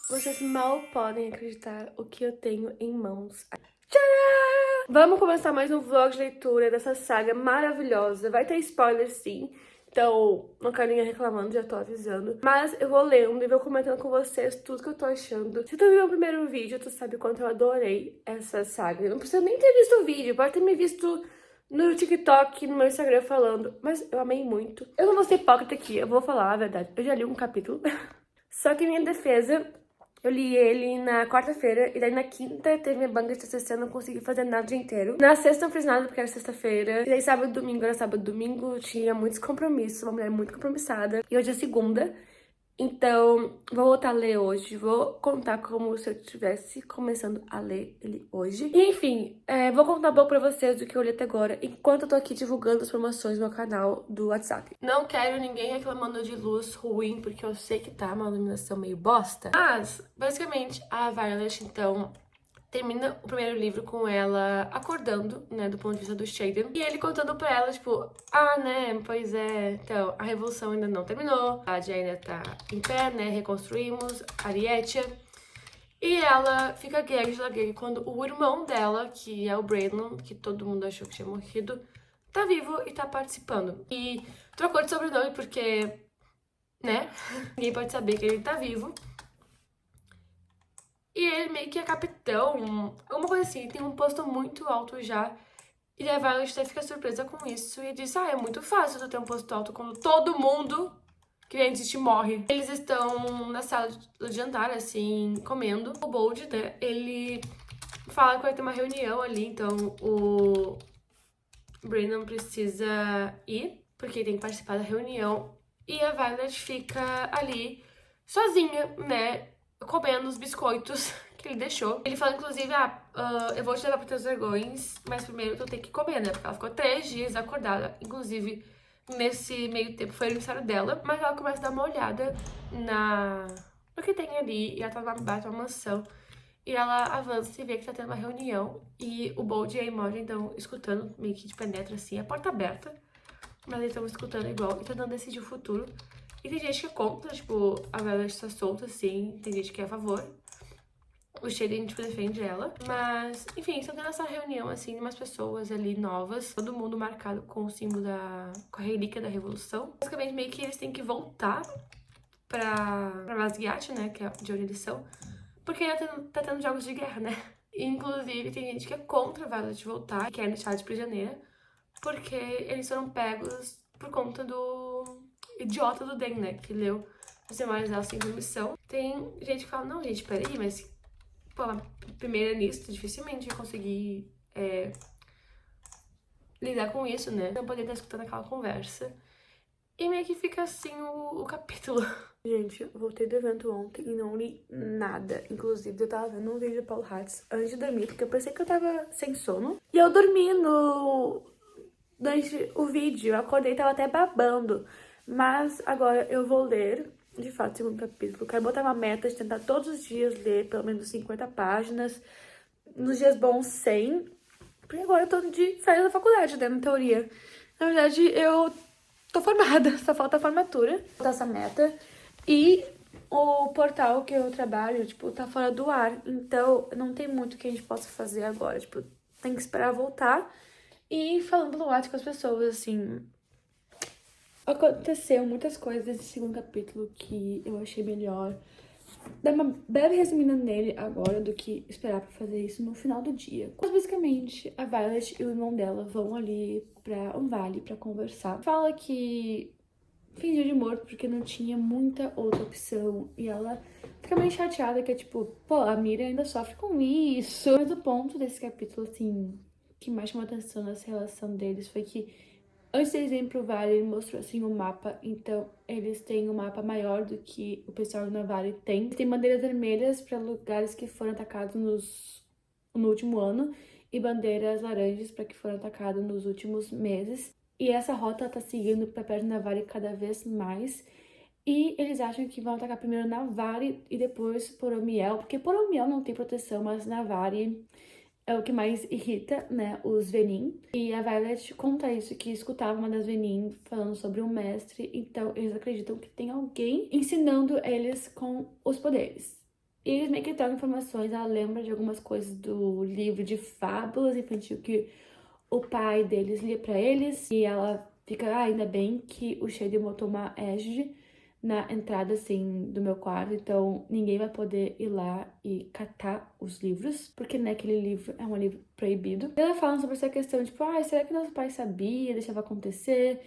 Vocês mal podem acreditar o que eu tenho em mãos. Tcharam! Vamos começar mais um vlog de leitura dessa saga maravilhosa. Vai ter spoiler sim, então não quero ninguém reclamando, já tô avisando. Mas eu vou lendo e vou comentando com vocês tudo que eu tô achando. Se tu viu o primeiro vídeo, tu sabe o quanto eu adorei essa saga. Não precisa nem ter visto o vídeo, pode ter me visto no TikTok, no meu Instagram falando. Mas eu amei muito. Eu não vou ser hipócrita aqui, eu vou falar a verdade. Eu já li um capítulo. Só que em minha defesa, eu li ele na quarta-feira, e daí na quinta teve minha banca de TCC, eu não consegui fazer nada o dia inteiro. Na sexta eu não fiz nada porque era sexta-feira, e daí sábado e domingo era sábado e domingo, tinha muitos compromissos, uma mulher muito compromissada. E hoje é segunda, então vou voltar a ler hoje, vou contar como se eu estivesse começando a ler ele hoje. E enfim, vou contar um pouco pra vocês do que eu li até agora, enquanto eu tô aqui divulgando as promoções no meu canal do WhatsApp. Não quero ninguém reclamando de luz ruim, porque eu sei que tá uma iluminação meio bosta. Mas, basicamente, a Violet, então, termina o primeiro livro com ela acordando, né, do ponto de vista do Xaden. E ele contando pra ela, tipo, ah, né, pois é, então, a revolução ainda não terminou, a cidade ainda tá em pé, né, reconstruímos Arietia. E ela fica gag quando o irmão dela, que é o Braylon, que todo mundo achou que tinha morrido, tá vivo e tá participando. E trocou de sobrenome porque, né, ninguém pode saber que ele tá vivo. E ele meio que é capitão, alguma coisa assim, tem um posto muito alto já. E a Violet até fica surpresa com isso e diz, ah, é muito fácil tu ter um posto alto quando todo mundo que vem de ti morre. Eles estão na sala de jantar, assim, comendo. O Bold, né, ele fala que vai ter uma reunião ali, então o Brandon precisa ir, porque tem que participar da reunião. E a Violet fica ali sozinha, né, comendo os biscoitos que ele deixou. Ele fala, inclusive, eu vou te levar para teus dragões, mas primeiro tu tem que comer, né? Porque ela ficou 3 dias acordada. Inclusive, nesse meio tempo foi aniversário dela. Mas ela começa a dar uma olhada no que tem ali. E ela tá lá embaixo de uma mansão. E ela avança e vê que tá tendo uma reunião. E o Bold e a Imogen estão escutando, meio que de penetra assim, a porta aberta. Mas eles estão escutando igual e tentando decidir o futuro. E tem gente que é contra, tipo, a Violet está solta, assim, tem gente que é a favor. O Shaden, tipo, defende ela. Mas, enfim, estão tendo essa reunião, assim, umas pessoas ali novas. Todo mundo marcado com o símbolo com a relíquia da Revolução. Basicamente, meio que eles têm que voltar pra Basgiat, né, que é de onde eles são. Porque tá tendo jogos de guerra, né? Inclusive, tem gente que é contra a Violet voltar, quer deixar de prisioneira. Porque eles foram pegos por conta do idiota do Den, né, que leu Os Demais Elas Sem Permissão. Tem gente que fala, não, gente, peraí, mas pô, a primeira-ministra dificilmente ia conseguir lidar com isso, né? Não poder estar escutando aquela conversa. E meio que fica assim o capítulo. Gente, eu voltei do evento ontem e não li nada. Inclusive, eu tava vendo um vídeo do Paulo Hatz antes de dormir, porque eu pensei que eu tava sem sono. E eu dormi durante o vídeo, eu acordei e tava até babando. Mas agora eu vou ler, de fato, o segundo capítulo. Quero botar uma meta de tentar todos os dias ler pelo menos 50 páginas. Nos dias bons, 100. Porque agora eu tô de férias da faculdade, né, na teoria. Na verdade, eu tô formada, só falta a formatura. Vou botar essa meta. E o portal que eu trabalho, tipo, tá fora do ar. Então, não tem muito que a gente possa fazer agora. Tipo, tem que esperar voltar. E falando no WhatsApp com as pessoas, assim... Aconteceu muitas coisas nesse segundo capítulo que eu achei melhor dar uma breve resumida nele agora do que esperar pra fazer isso no final do dia. Mas, basicamente, a Violet e o irmão dela vão ali pra um vale pra conversar. Fala que fingiu de morto porque não tinha muita outra opção. E ela fica meio chateada que é tipo, pô, a Miriam ainda sofre com isso. Mas o ponto desse capítulo, assim, que mais chamou atenção nessa relação deles foi que antes deles irem pro vale, ele mostrou assim um mapa. Então, eles têm um mapa maior do que o pessoal do Navari tem. Tem bandeiras vermelhas para lugares que foram atacados no último ano e bandeiras laranjas para que foram atacados nos últimos meses. E essa rota tá seguindo para perto do Navari cada vez mais. E eles acham que vão atacar primeiro Navari e depois Poromiel, porque Poromiel não tem proteção, mas Navari é o que mais irrita, né, os Venin. E a Violet conta isso, que escutava uma das Venin falando sobre um mestre, então eles acreditam que tem alguém ensinando eles com os poderes. E eles meio que trocam informações, ela lembra de algumas coisas do livro de fábulas infantil que o pai deles lia pra eles. E ela fica, ainda bem que o Shaden botou uma égide na entrada, assim, do meu quarto. Então, ninguém vai poder ir lá e catar os livros. Porque, né, aquele livro é um livro proibido. E ela fala sobre essa questão, tipo, será que nosso pai sabia, deixava acontecer?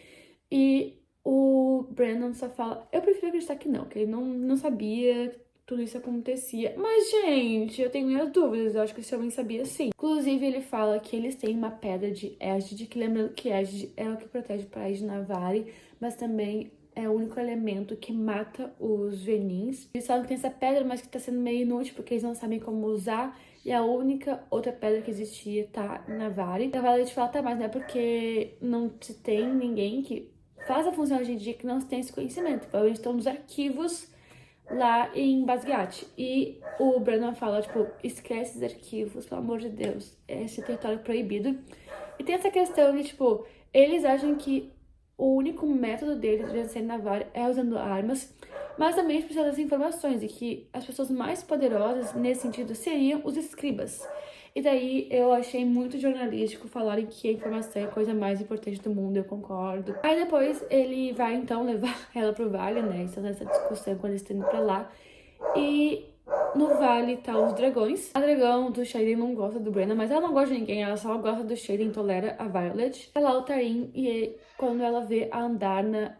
E o Brandon só fala, eu prefiro acreditar que ele não sabia tudo isso acontecia. Mas, gente, eu tenho minhas dúvidas. Eu acho que esse homem sabia sim. Inclusive, ele fala que eles têm uma pedra de Égide, que lembrando que Égide é o que protege o país de Navari, mas também é o único elemento que mata os Venins. Eles falam que tem essa pedra, mas que tá sendo meio inútil, porque eles não sabem como usar. E a única outra pedra que existia tá em Navari. A Violet fala, tá, mas não é porque não se tem ninguém que faz a função hoje em dia que não se tem esse conhecimento. Então, eles estão nos arquivos lá em Basgiat. E o Brandon fala, tipo, esquece esses arquivos, pelo amor de Deus, esse território proibido. E tem essa questão de, tipo, eles acham que o único método deles de vencer Navarre é usando armas, mas também eles precisam das informações, e que as pessoas mais poderosas nesse sentido seriam os escribas. E daí eu achei muito jornalístico falarem que a informação é a coisa mais importante do mundo, eu concordo. Aí depois ele vai então levar ela pro vale, né? Estão nessa discussão quando eles estão indo pra lá. E no vale tá os dragões. A dragão do Shaden não gosta do Brennan, mas ela não gosta de ninguém, ela só gosta do Shaden, tolera a Violet. Ela é o Tarim e quando ela vê a Andarna,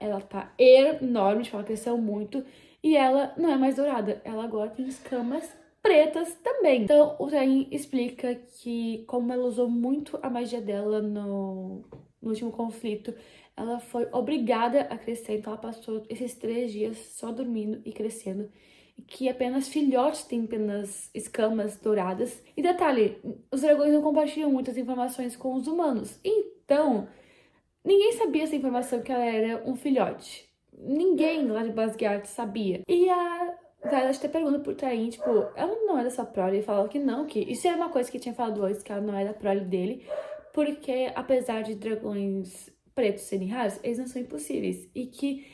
ela tá enorme, tipo, ela cresceu muito. E ela não é mais dourada, ela agora tem escamas pretas também. Então, o Tarim explica que como ela usou muito a magia dela no último conflito, ela foi obrigada a crescer, então ela passou esses 3 dias só dormindo e crescendo. E que apenas filhotes têm apenas escamas douradas. E detalhe, os dragões não compartilham muitas informações com os humanos. Então, ninguém sabia essa informação que ela era um filhote. Ninguém lá de Basgiat sabia. E a Violet até pergunta pro Tarim, tipo, ela não é dessa prole? E fala que não, que isso era uma coisa que tinha falado antes, que ela não é da prole dele. Porque, apesar de dragões pretos serem raros, eles não são impossíveis. E que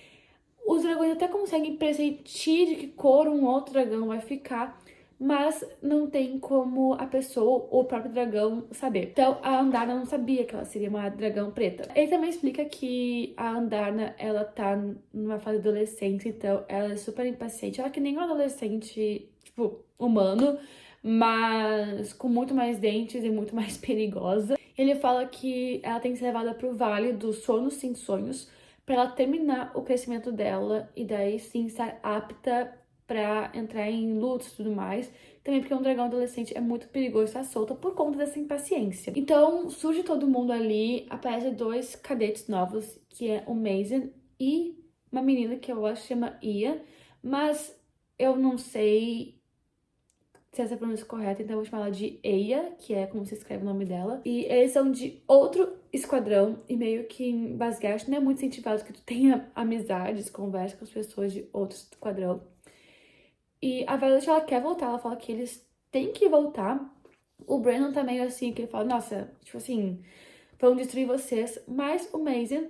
os dragões até conseguem pressentir de que cor um outro dragão vai ficar, mas não tem como a pessoa ou o próprio dragão saber. Então, a Andarna não sabia que ela seria uma dragão preta. Ele também explica que a Andarna, ela tá numa fase adolescente, então ela é super impaciente. Ela é que nem um adolescente, tipo, humano, mas com muito mais dentes e muito mais perigosa. Ele fala que ela tem que ser levada pro Vale dos Sonos Sem Sonhos para ela terminar o crescimento dela e daí sim estar apta pra entrar em lutas e tudo mais. Também porque um dragão adolescente é muito perigoso estar solto por conta dessa impaciência. Então surge todo mundo ali, aparece 2 cadetes novos, que é o Mason e uma menina que eu acho que chama Ia, mas eu não sei se essa é a pronúncia correta, então eu vou chamar ela de Eia, que é como se escreve o nome dela. E eles são de outro esquadrão, e meio que em Basgiat não é muito incentivado que tu tenha amizades, conversa com as pessoas de outro esquadrão. E a Violet, ela quer voltar, ela fala que eles têm que voltar. O Brandon tá meio assim, que ele fala, nossa, tipo assim, vão destruir vocês. Mas o Mason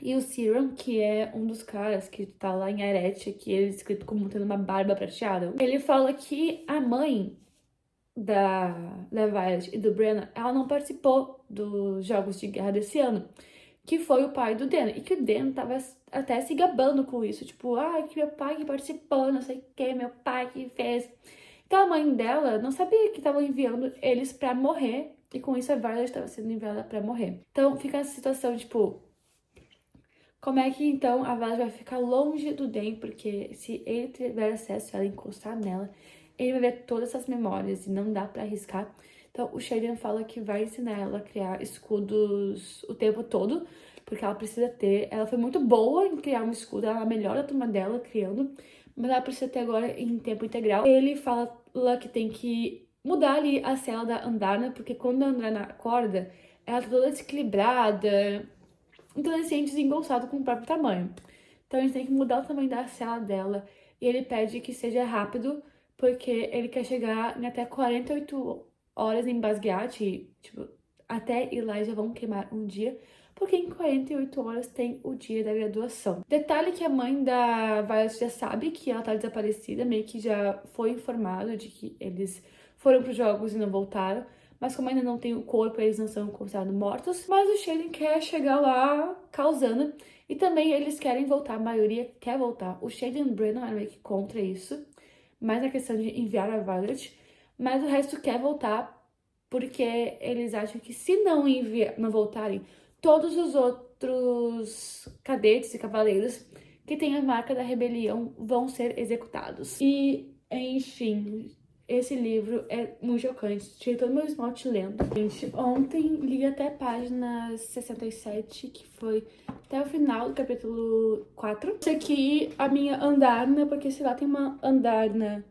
e o Siren, que é um dos caras que tá lá em Arete, que ele é escrito como tendo uma barba prateada, ele fala que a mãe da Violet e do Brennan, ela não participou dos Jogos de Guerra desse ano, que foi o pai do Dan. E que o Dan tava até se gabando com isso, tipo, que meu pai que participou, não sei o que, meu pai que fez. Então a mãe dela não sabia que estavam enviando eles pra morrer, e com isso a Violet estava sendo enviada pra morrer. Então fica essa situação, tipo, como é que então a Violet vai ficar longe do Dan, porque se ele tiver acesso a ela encostar nela, ele vai ver todas essas memórias e não dá pra arriscar. Então o Shaden fala que vai ensinar ela a criar escudos o tempo todo, porque ela precisa ter. Ela foi muito boa em criar um escudo, ela é a melhor da turma dela criando, mas ela precisa ter agora em tempo integral. Ele fala que tem que mudar ali a cela da Andarna, porque quando a Andarna acorda, ela tá toda desequilibrada, adolescente desengonçado com o próprio tamanho. Então a gente tem que mudar o tamanho da cela dela. E ele pede que seja rápido, porque ele quer chegar em até 48 horas em Basgiat. E, tipo, até ir lá já vão queimar um dia. porque em 48 horas tem o dia da graduação. Detalhe que a mãe da Violet já sabe que ela tá desaparecida, meio que já foi informado de que eles foram pros jogos e não voltaram, mas como ainda não tem o corpo, eles não são considerados mortos. Mas o Shaden quer chegar lá causando, e também eles querem voltar, a maioria quer voltar. O Shaden e o Brennan eram meio que contra isso, mais a questão de enviar a Violet, mas o resto quer voltar, porque eles acham que se não voltarem, todos os outros cadetes e cavaleiros que têm a marca da rebelião vão ser executados. E, enfim, esse livro é muito chocante. Tirei todo o meu esmalte lendo. Gente, ontem li até a página 67, que foi até o final do capítulo 4. Esse aqui, a minha Andarna, porque sei lá, tem uma Andarna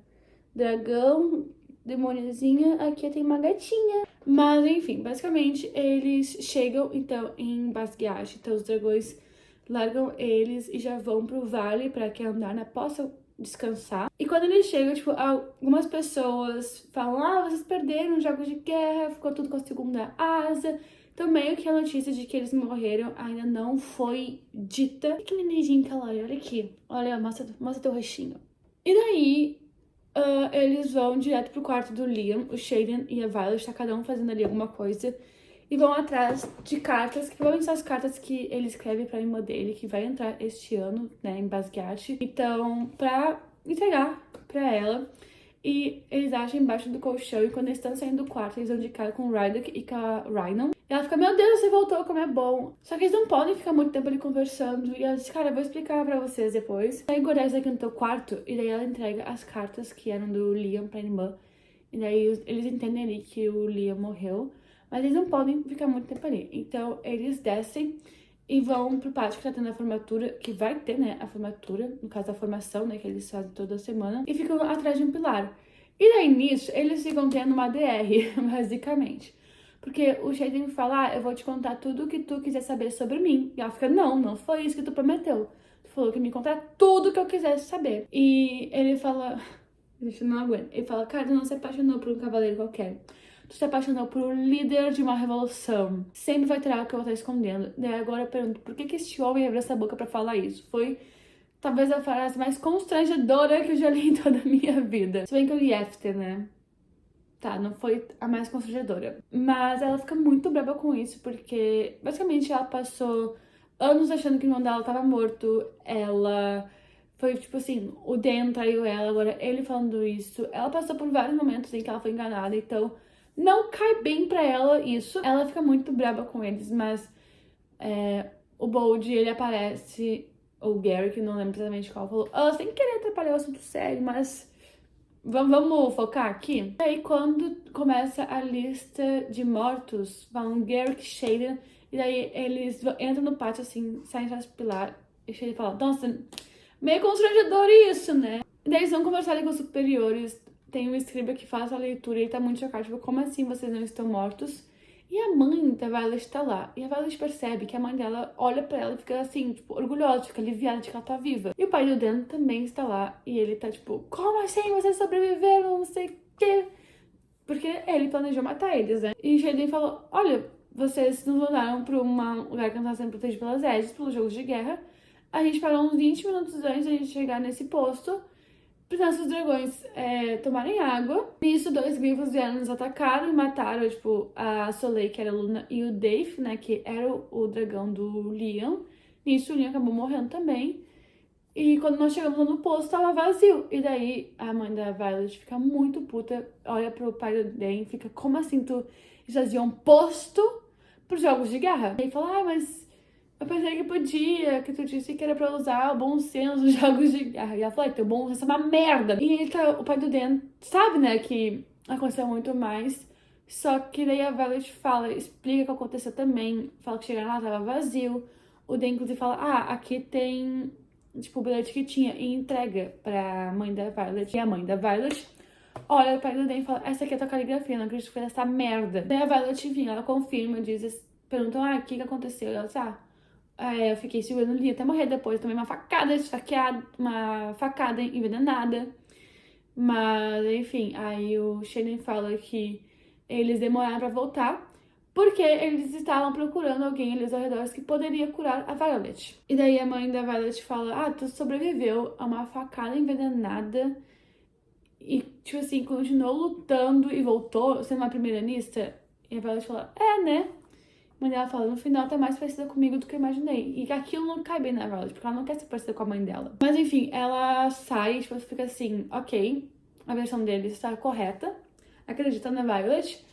dragão, demôniozinha, aqui tem uma gatinha. Mas, enfim, basicamente, eles chegam, então, em Basgiath. Então, os dragões largam eles e já vão pro vale para que a Andarna possa descansar. E quando eles chegam, tipo, algumas pessoas falam: ah, vocês perderam os jogos de guerra, ficou tudo com a segunda asa. Então, meio que a notícia de que eles morreram ainda não foi dita. Que nenenzinho que ela olha aqui. Olha, mostra teu rostinho. E daí, eles vão direto pro quarto do Liam, o Shaden e a Violet, tá cada um fazendo ali alguma coisa. E vão atrás de cartas, que provavelmente são as cartas que ele escreve pra irmã dele, que vai entrar este ano, né, em Basgiath. Então, pra entregar pra ela. E eles acham embaixo do colchão, e quando eles estão saindo do quarto, eles vão de cara com o Rhydok e com a Rhinon. E ela fica: meu Deus, você voltou, como é bom. Só que eles não podem ficar muito tempo ali conversando. E ela diz: cara, eu vou explicar pra vocês depois. Aí Gorez aqui no teu quarto, e daí ela entrega as cartas que eram do Liam pra irmã. E daí eles entendem ali que o Liam morreu, mas eles não podem ficar muito tempo ali. Então eles descem e vão pro pátio que tá tendo a formatura, que vai ter, né, a formatura, no caso a formação, né, que eles fazem toda semana, e ficam atrás de um pilar. E daí nisso, eles ficam tendo uma DR, basicamente. Porque o Shaden fala: ah, eu vou te contar tudo o que tu quiser saber sobre mim. E ela fica: não foi isso que tu prometeu. Tu falou que me contar tudo que eu quisesse saber. E ele fala: gente, não aguento. Ele fala: cara, tu não se apaixonou por um cavaleiro qualquer. Tu se apaixonou por um líder de uma revolução. Sempre vai ter algo que eu vou estar escondendo. Daí agora eu pergunto: por que esse homem abriu essa boca pra falar isso? Foi talvez a frase mais constrangedora que eu já li em toda a minha vida. Se bem que eu li After, né? Tá, não foi a mais constrangedora. Mas ela fica muito brava com isso, porque basicamente ela passou anos achando que o irmão dela tava morto. Ela foi tipo assim: o Dan traiu ela, agora ele falando isso. Ela passou por vários momentos em que ela foi enganada, então não cai bem pra ela isso. Ela fica muito brava com eles, mas o Bold, ele aparece, ou o Gary, que não lembro exatamente qual, falou: sem querer atrapalhar o assunto sério, mas vamos focar aqui? Aí quando começa a lista de mortos, falam Garrick, Shaden, e daí eles entram no pátio assim, saem atrás do pilar, e Shaden fala: nossa, meio constrangedor isso, né? E daí eles vão conversar ali com os superiores, tem um escriba que faz a leitura e ele tá muito chocado, tipo: como assim vocês não estão mortos? E a mãe da Violet tá lá. E a Violet percebe que a mãe dela olha pra ela e fica assim, tipo, orgulhosa, fica aliviada de que ela tá viva. E o pai do Dan também está lá. E ele tá tipo: como assim vocês sobreviveram? Não sei o quê. Porque ele planejou matar eles, né? E Shaden falou: olha, vocês nos mandaram pra um lugar que não tá sendo protegido pelas Edges, pelos jogos de guerra. A gente parou uns 20 minutos antes de a gente chegar nesse posto, para os nossos dragões tomarem água. Nisso, dois grifos vieram nos atacar e mataram, tipo, a Soleil, que era a Luna, e o Dave, né, que era o dragão do Liam. Nisso, o Liam acabou morrendo também. E quando nós chegamos lá no posto, tava vazio. E daí, a mãe da Violet fica muito puta, olha pro pai do Dan e fica: como assim tu esvaziou um posto pros jogos de guerra? E ele fala: ah, mas eu pensei que podia, que tu disse que era pra usar o bom senso nos jogos de guerra. E ela falou: teu bom senso é uma merda. E o pai do Dan sabe, né, que aconteceu muito mais. Só que daí a Violet fala, explica o que aconteceu também. Fala que chegaram lá, tava vazio. O Dan, inclusive, fala: ah, aqui tem, tipo, o bilhete que tinha. E entrega pra mãe da Violet. E a mãe da Violet olha o pai do Dan e fala: essa aqui é a tua caligrafia, não acredito que foi essa merda. Daí a Violet vinha, ela confirma, diz, perguntam: ah, o que aconteceu? E ela diz: ah, eu fiquei segurando o Lia até morrer depois. Tomei uma facada esfaqueada, uma facada envenenada. Mas, enfim, aí o Shaden fala que eles demoraram pra voltar, porque eles estavam procurando alguém ali aos arredores que poderia curar a Violet. E daí a mãe da Violet fala, tu sobreviveu a uma facada envenenada e, tipo assim, continuou lutando e voltou sendo uma primeira-ministra. E a Violet fala, né? A mãe dela fala, no final tá mais parecida comigo do que eu imaginei. E que aquilo não cai bem na Violet, porque ela não quer ser parecida com a mãe dela. Mas enfim, ela sai e tipo, fica assim, ok, a versão deles está correta, acredita na Violet.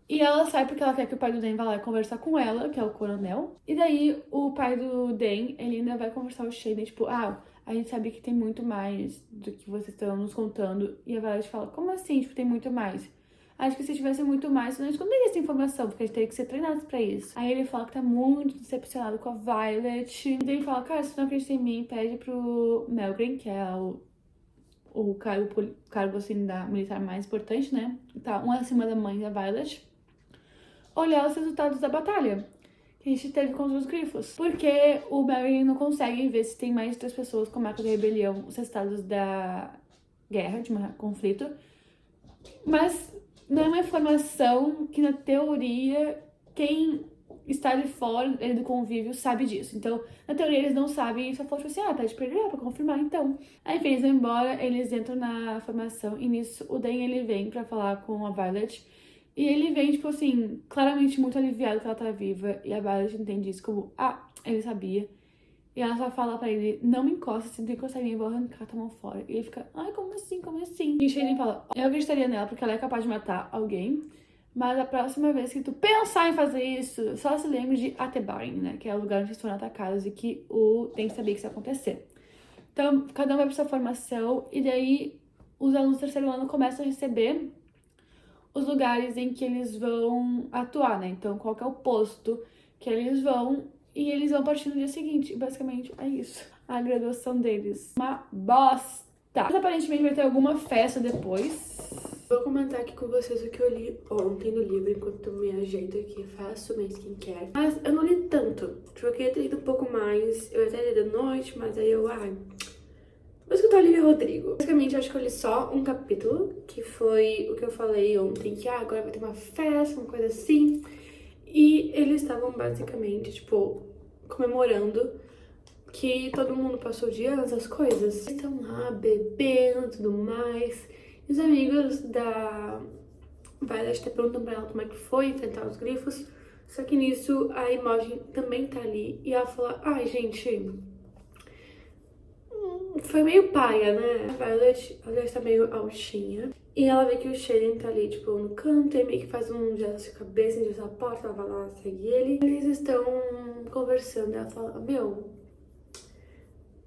E ela sai porque ela quer que o pai do Dan vá lá conversar com ela, que é o coronel. E daí o pai do Dan, ele ainda vai conversar com o Shane, tipo, a gente sabe que tem muito mais do que vocês estão nos contando. E a Violet fala, como assim, tipo, tem muito mais? Acho que se tivesse muito mais, a gente esconderia essa informação, porque a gente teria que ser treinados pra isso. Aí ele fala que tá muito decepcionado com a Violet. E daí ele fala, cara, se tu não acredita em mim, pede pro Melgren, que é o cargo assim, da militar mais importante, né? Tá um acima da mãe da Violet, olhar os resultados da batalha que a gente teve contra os grifos. Porque o Merry não consegue ver se tem mais de 3 pessoas com a marca da rebelião, os resultados da guerra, de um conflito. Mas não é uma informação que, na teoria, quem está de fora do convívio sabe disso. Então, na teoria, eles não sabem e só falou assim, tá de perder pra confirmar, então. Aí, enfim, eles vão embora, eles entram na formação e nisso o Dan, ele vem pra falar com a Violet. E ele vem, tipo assim, claramente muito aliviado que ela tá viva. E a Violet entende isso como, ele sabia. E ela só fala pra ele, não me encosta, se tu encostar em mim, eu vou arrancar tua mão fora. E ele fica, como assim, como assim? E o Shane fala, eu acreditaria nela porque ela é capaz de matar alguém. Mas a próxima vez que tu pensar em fazer isso, só se lembre de Atebain, né? Que é o lugar onde eles foram atacados e que tem que saber que isso vai acontecer. Então, cada um vai pra sua formação e daí os alunos do terceiro ano começam a receber os lugares em que eles vão atuar, né? Então, qual que é o posto que eles vão e eles vão partir no dia seguinte. Basicamente, é isso. A graduação deles. Uma bosta. Mas aparentemente vai ter alguma festa depois. Vou comentar aqui com vocês o que eu li ontem no livro, enquanto eu me ajeito aqui, faço minha skincare. Mas eu não li tanto, tipo, eu queria ter lido um pouco mais. Eu até li de noite, mas aí vou escutar o Olivia Rodrigo. Basicamente, eu acho que eu li só um capítulo, que foi o que eu falei ontem, que agora vai ter uma festa, uma coisa assim. E eles estavam basicamente, tipo, comemorando que todo mundo passou de ano, essas coisas. Eles estão lá bebendo e tudo mais. E os amigos da Violet até perguntam pra ela como é que foi enfrentar os grifos. Só que nisso a Imogen também tá ali. E ela fala, gente, foi meio paia, né? A Violet, ela já está meio altinha. E ela vê que o Shaden tá ali, tipo, no canto, e meio que faz um gesto de cabeça em direção à porta, ela vai lá, segue ele. Eles estão conversando, e ela fala,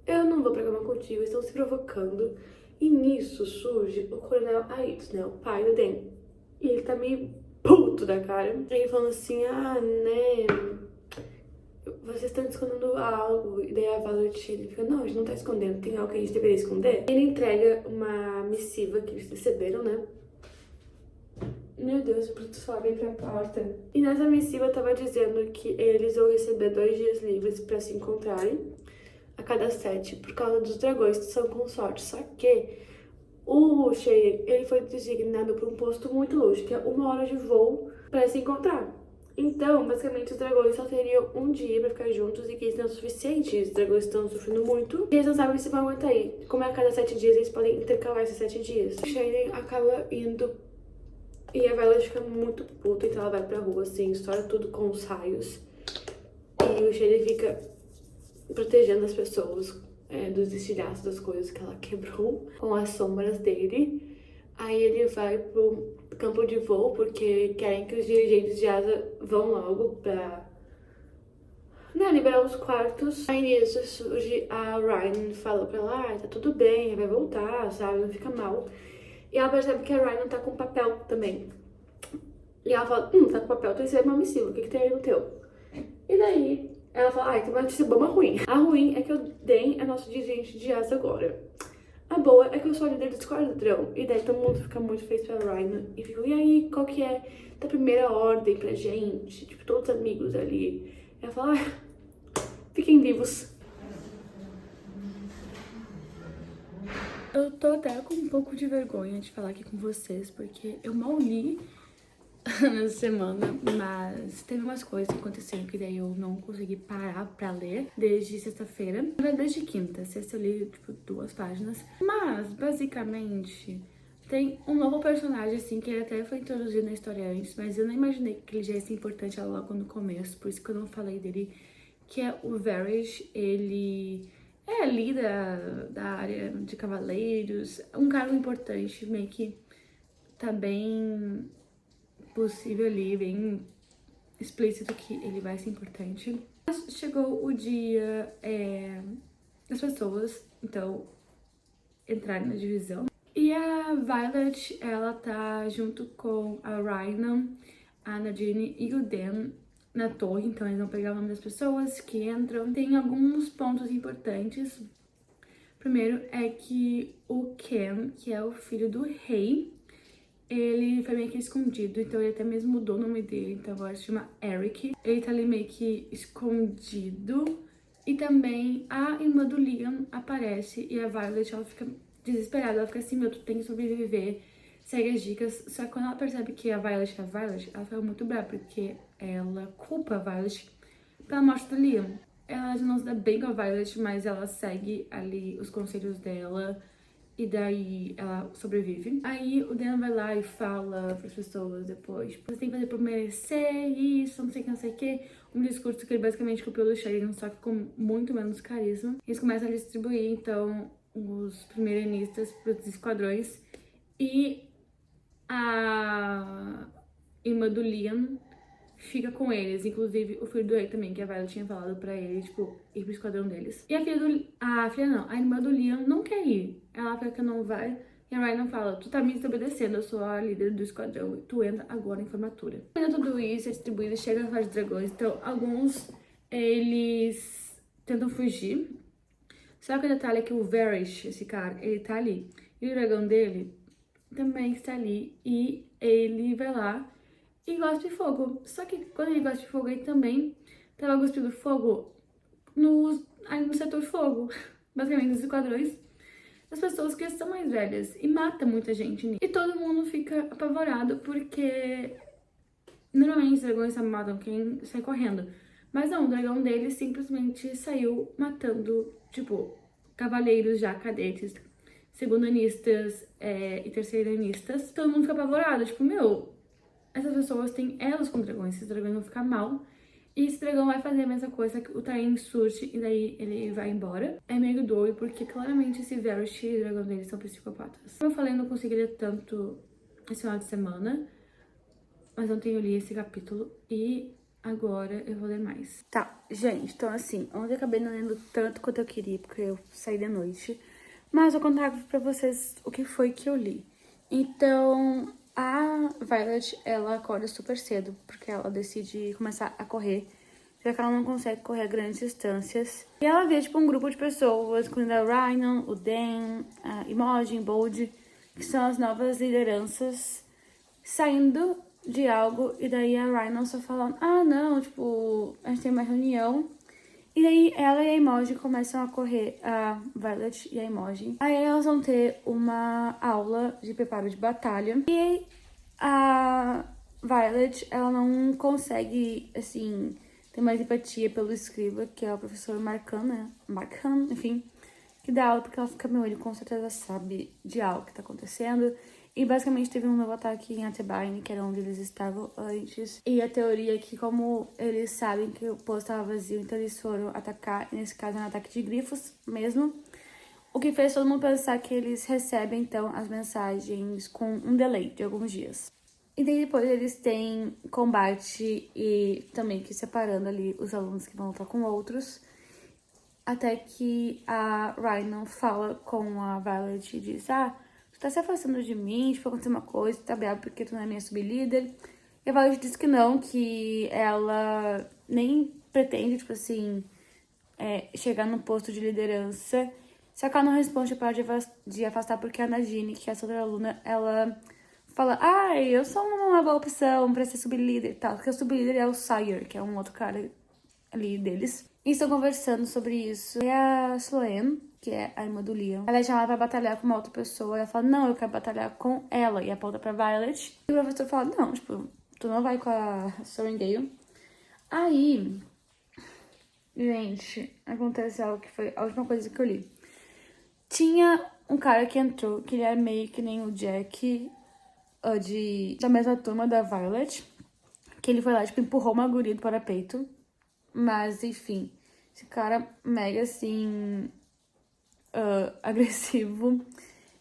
eu não vou pra cama contigo, estão se provocando. E nisso surge o coronel Aitos, né, o pai do Dan. E ele tá meio puto da cara. Ele falando assim, né, vocês estão escondendo algo. E daí a Violet, ele fica, não, a gente não tá escondendo, tem algo que a gente deveria esconder. Ele entrega uma missiva que eles receberam, né. Meu Deus, eu preciso só abrir pra porta. E nessa missiva tava dizendo que eles vão receber 2 dias livres pra se encontrarem a cada 7, por causa dos dragões que são consortes. Só que o Shaden, ele foi designado para um posto muito longe, que é 1 hora de voo para se encontrar. Então, basicamente, os dragões só teriam um dia para ficar juntos e que isso não é o suficiente. Os dragões estão sofrendo muito e eles não sabem se vão aguentar aí. Como é a cada 7 dias, eles podem intercalar esses 7 dias. O Shaden acaba indo e a Violet fica muito puta, então ela vai pra rua, assim, estoura tudo com os raios. E o Shaden fica protegendo as pessoas dos estilhaços das coisas que ela quebrou com as sombras dele. Aí ele vai pro campo de voo porque querem que os dirigentes de asa vão logo pra liberar os quartos. Aí nisso surge a Ryan, fala pra ela, tá tudo bem, vai voltar, sabe, não fica mal. E ela percebe que a Ryan tá com papel também. E ela fala, tá com papel, tu recebe uma missiva, o que tem aí no teu? E daí ela fala, tem uma notícia boa, uma ruim. A ruim é que o Dan é nosso dirigente de asa agora. A boa é que eu sou a líder do esquadrão. E daí todo mundo fica muito feliz pra Ryan. E fica, e aí, qual que é da primeira ordem pra gente? Tipo, todos os amigos ali. Ela fala, fiquem vivos. Eu tô até com um pouco de vergonha de falar aqui com vocês, porque eu mal li nessa semana, mas teve umas coisas que aconteceram que daí eu não consegui parar pra ler desde sexta-feira. Na verdade, desde quinta. Sexta eu li, tipo, 2 páginas. Mas, basicamente, tem um novo personagem, assim, que ele até foi introduzido na história antes, mas eu não imaginei que ele já ia ser importante logo no começo, por isso que eu não falei dele, que é o Varys. Ele é ali da área de cavaleiros, um cargo importante, meio que tá bem possível ali, bem explícito que ele vai ser importante. Mas chegou o dia das pessoas, então, entrarem na divisão. E a Violet, ela tá junto com a Rhiannon, a Nadine e o Dan na torre, então eles vão pegar o nome das pessoas que entram. Tem alguns pontos importantes. Primeiro é que o Ken, que é o filho do rei, ele foi meio que escondido, então ele até mesmo mudou o nome dele, então agora se chama Eric. Ele tá ali meio que escondido. E também a irmã do Liam aparece e a Violet, ela fica desesperada, ela fica assim, meu, tu tem que sobreviver, segue as dicas. Só que quando ela percebe que a Violet é a Violet, ela fica muito brava, porque ela culpa a Violet pela morte do Liam. Ela não se dá bem com a Violet, mas ela segue ali os conselhos dela. E daí ela sobrevive. Aí o Dan vai lá e fala pras pessoas depois, tipo, você tem que fazer por merecer isso, não sei o que. Um discurso que ele basicamente copiou do Sheridan, só que com muito menos carisma. Eles começam a distribuir, então, os primeirenistas pros esquadrões. E a irmã do Liam fica com eles, inclusive o filho do rei também, que a Violet tinha falado pra ele, tipo, ir pro esquadrão deles. E a irmã do Liam não quer ir. Ela fica que não vai. E a Rhiannon fala, tu tá me desobedecendo, eu sou a líder do esquadrão, tu entra agora em formatura. Quando tudo isso é distribuído, chega a fase de dragões, então alguns, eles tentam fugir. Só que o detalhe é que o Varys, esse cara, ele tá ali. E o dragão dele também está ali. E ele vai lá e gospe fogo. Só que quando ele gospe fogo, ele também tava cuspindo fogo ali no setor fogo. Basicamente, nos esquadrões das pessoas que são mais velhas. E mata muita gente nisso. E todo mundo fica apavorado porque normalmente os dragões só matam quem sai correndo. Mas não, o dragão dele simplesmente saiu matando, tipo, cavaleiros já, cadetes, segundanistas e terceiranistas. Todo mundo fica apavorado, tipo, meu, essas pessoas têm elas com dragões, esses dragões vão ficar mal. E esse dragão vai fazer a mesma coisa que o Tyrion surge e daí ele vai embora. É meio doido porque claramente esse Varys e o dragão dele são psicopatas. Como eu falei, eu não consegui ler tanto esse final de semana, mas ontem eu li esse capítulo e agora eu vou ler mais. Tá, gente, então assim, ontem eu acabei não lendo tanto quanto eu queria porque eu saí de noite. Mas eu vou contar pra vocês o que foi que eu li. Então, a Violet, ela acorda super cedo, porque ela decide começar a correr, já que ela não consegue correr a grandes distâncias. E ela vê, tipo, um grupo de pessoas, incluindo a Rhiannon, o Dan, a Imogen, Bold, que são as novas lideranças, saindo de algo, e daí a Rhiannon só falando, ah, não, tipo, a gente tem uma reunião. E daí ela e a Imogen começam a correr, a Violet e a Imogen. Aí elas vão ter uma aula de preparo de batalha. E a Violet, ela não consegue, assim, ter mais empatia pelo escriba, que é o professor Marcan, né? Marcan, enfim, que dá aula porque ela fica, meu, ele com certeza sabe de algo que tá acontecendo. E basicamente teve um novo ataque em Atebine, que era onde eles estavam antes. E a teoria é que, como eles sabem que o posto estava vazio, então eles foram atacar, nesse caso é um ataque de grifos mesmo. O que fez todo mundo pensar que eles recebem, então, as mensagens com um delay de alguns dias. E daí depois eles têm combate e também que separando ali os alunos que vão lutar com outros. Até que a Rhiannon fala com a Violet e diz, tu tá se afastando de mim, tipo, acontecer uma coisa, tu tá brava porque tu não é minha sublíder. E a Violet diz que não, que ela nem pretende, tipo assim, chegar no posto de liderança. Só que ela não responde para de afastar porque a Nadine, que é essa outra aluna, ela fala, eu sou uma boa opção pra ser sublíder e tal. Porque o sublíder é o Sire, que é um outro cara ali deles. E estão conversando sobre isso. E a Sloane, que é a irmã do Liam, ela é chamada pra batalhar com uma outra pessoa. Ela fala, não, eu quero batalhar com ela. E aponta pra Violet. E o professor fala, não, tipo, tu não vai com a Sorengale. Aí, gente, acontece algo que foi a última coisa que eu li. Tinha um cara que entrou, que ele era meio que nem o Jack da mesma turma da Violet. Que ele foi lá, tipo, empurrou uma guria do parapeito. Mas, enfim, esse cara mega, assim, agressivo.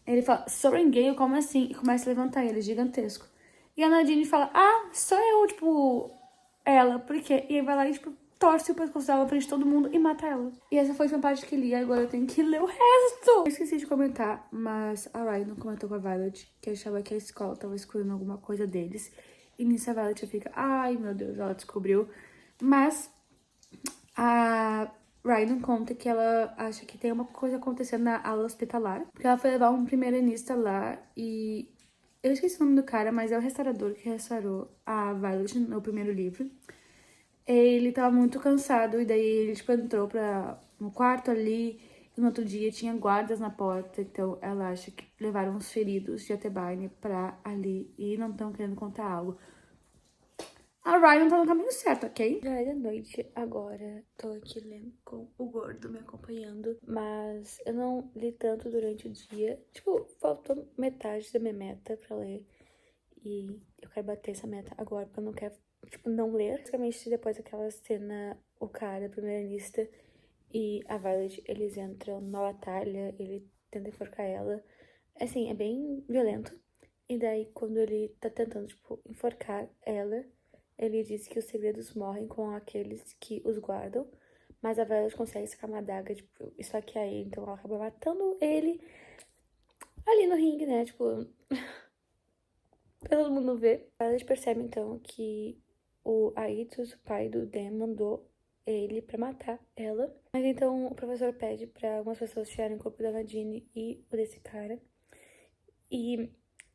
Ele fala, Sorengale, como assim? E começa a levantar ele, gigantesco. E a Nadine fala, sou eu, tipo, ela, por quê? E aí vai lá e, tipo, torce o pescoço dela frente de todo mundo e mata ela. E essa foi a última parte que li, agora eu tenho que ler o resto. Eu esqueci de comentar, mas a Ryan comentou com a Violet que achava que a escola tava escondendo alguma coisa deles. E nisso a Violet fica, ai meu Deus, ela descobriu. Mas a Ryan conta que ela acha que tem uma coisa acontecendo na ala hospitalar. Porque ela foi levar um primeiranista lá e... Eu esqueci o nome do cara, mas é o restaurador que restaurou a Violet no primeiro livro. Ele tava muito cansado e daí ele, tipo, entrou no quarto ali e no outro dia tinha guardas na porta. Então ela acha que levaram os feridos de Atebine pra ali e não estão querendo contar algo. A Ryan tá no caminho certo, ok? Já é de noite agora, tô aqui lendo com o gordo me acompanhando, mas eu não li tanto durante o dia. Tipo, faltou metade da minha meta pra ler e eu quero bater essa meta agora, porque eu não quero, tipo, não ler. Basicamente, depois daquela cena, o cara, a primeira-ministra e a Violet, eles entram na batalha, ele tenta enforcar ela. Assim, é bem violento. E daí, quando ele tá tentando, tipo, enforcar ela, ele diz que os segredos morrem com aqueles que os guardam. Mas a Violet consegue sacar uma adaga, tipo, esfaquear ele. Então ela acaba matando ele ali no ringue, né? Tipo, pra todo mundo ver. A Violet percebe, então, que o Aetus, o pai do Dan, mandou ele pra matar ela. Mas então o professor pede pra algumas pessoas tirarem o corpo da Nadine e o desse cara. E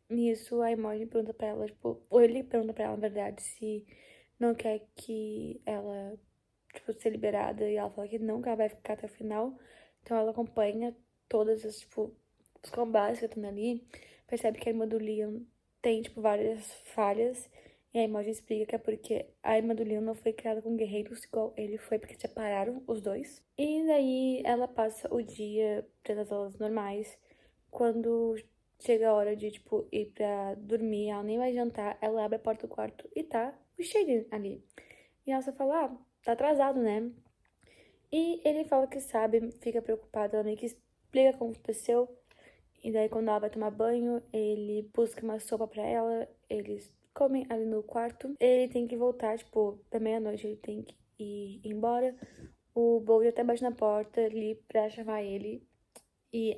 nisso a Hermione pergunta pra ela, tipo, ou ele pergunta pra ela, na verdade, se não quer que ela, tipo, ser liberada. E ela fala que não, que ela vai ficar até o final. Então ela acompanha todas as, tipo, os combates que estão ali. Percebe que a irmã do Leon tem, tipo, várias falhas. E a Hermione explica que é porque a irmã do Leon não foi criada com guerreiros igual ele foi, porque separaram os dois. E daí ela passa o dia das aulas normais. Quando chega a hora de, tipo, ir pra dormir, ela nem vai jantar, ela abre a porta do quarto e tá o Shaden ali. E ela só fala, tá atrasado, né? E ele fala que sabe, fica preocupado, ela meio que explica como aconteceu. E daí, quando ela vai tomar banho, ele busca uma sopa pra ela, eles comem ali no quarto. Ele tem que voltar, tipo, da meia-noite ele tem que ir embora. O Bold até bate na porta ali pra chamar ele. E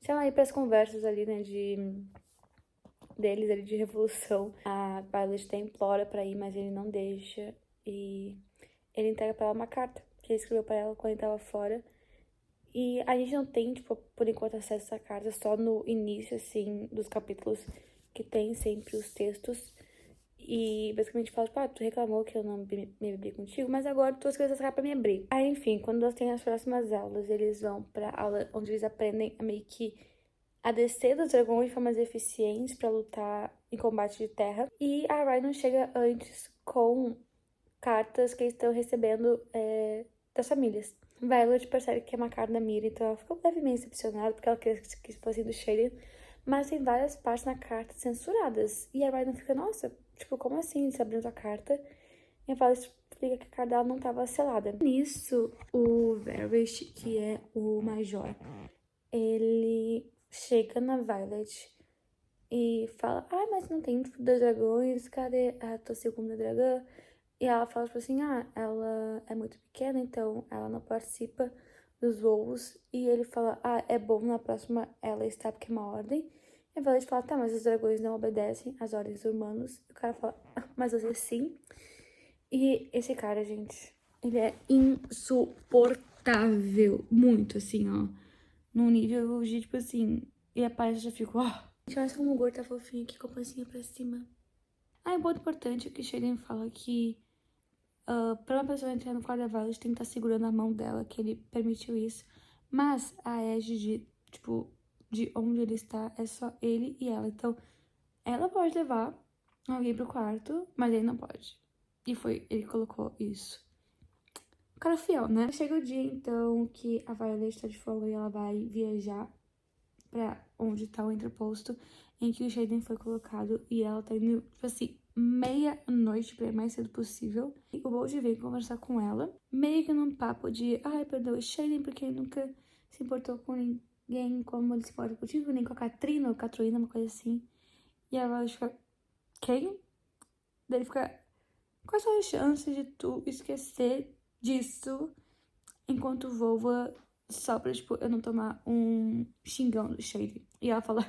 chama aí pras conversas ali, né, deles ali de revolução. A Violet até implora pra ir, mas ele não deixa. E ele entrega pra ela uma carta que ele escreveu pra ela quando ele tava fora. E a gente não tem, tipo, por enquanto, acesso a essa carta, só no início, assim, dos capítulos que tem sempre os textos. E basicamente fala, tipo, tu reclamou que eu não me abri contigo, mas agora tu escreveu essa carta pra me abrir. Aí, enfim, quando elas têm as próximas aulas, eles vão pra aula onde eles aprendem a meio que a descer dos dragões de formas eficientes pra lutar em combate de terra. E a Rhino chega antes com cartas que eles estão recebendo das famílias. Violet percebe que é uma carta da Mira, então ela fica levemente decepcionada porque ela queria que fosse do Shaden. Mas tem várias partes na carta censuradas. E a Rhino fica, nossa, tipo, como assim você abriu a carta? E a Violet explica que a carta dela não estava selada. Nisso, o Varys, que é o Major, ele chega na Violet e fala, mas não tem, tipo, 2 dragões, cadê a tua segunda dragã? E ela fala, tipo assim, ela é muito pequena, então ela não participa dos voos. E ele fala, é bom na próxima ela estar, porque é uma ordem. E a Violet fala, tá, mas os dragões não obedecem às ordens dos humanos. E o cara fala, mas você sim. E esse cara, gente, ele é insuportável. Muito, assim, ó. Num nível de, tipo assim, e a paz já fica, Gente, olha como o gordo tá fofinho aqui com a pancinha pra cima. Um ponto importante é que Shaden fala que pra uma pessoa entrar no quarto da Violet tem que estar segurando a mão dela, que ele permitiu isso. Mas a edge de onde ele está é só ele e ela. Então, ela pode levar alguém pro quarto, mas ele não pode. E ele colocou isso. O cara fiel, né? Chega o dia, então, que a Violet tá de folga e ela vai viajar pra onde tá o entreposto em que o Xaden foi colocado. E ela tá indo, tipo assim, meia-noite pra ir mais cedo possível. E o Bold vem conversar com ela, meio que num papo de ai, perdoa o Xaden porque ele nunca se importou com ninguém como ele se importa contigo, nem com a Katrina ou Catroina, uma coisa assim. E a Violet fica, quem? Daí ele fica, quais são as chances de tu esquecer disso enquanto voa só pra, tipo, eu não tomar um xingão do Shady? E ela fala,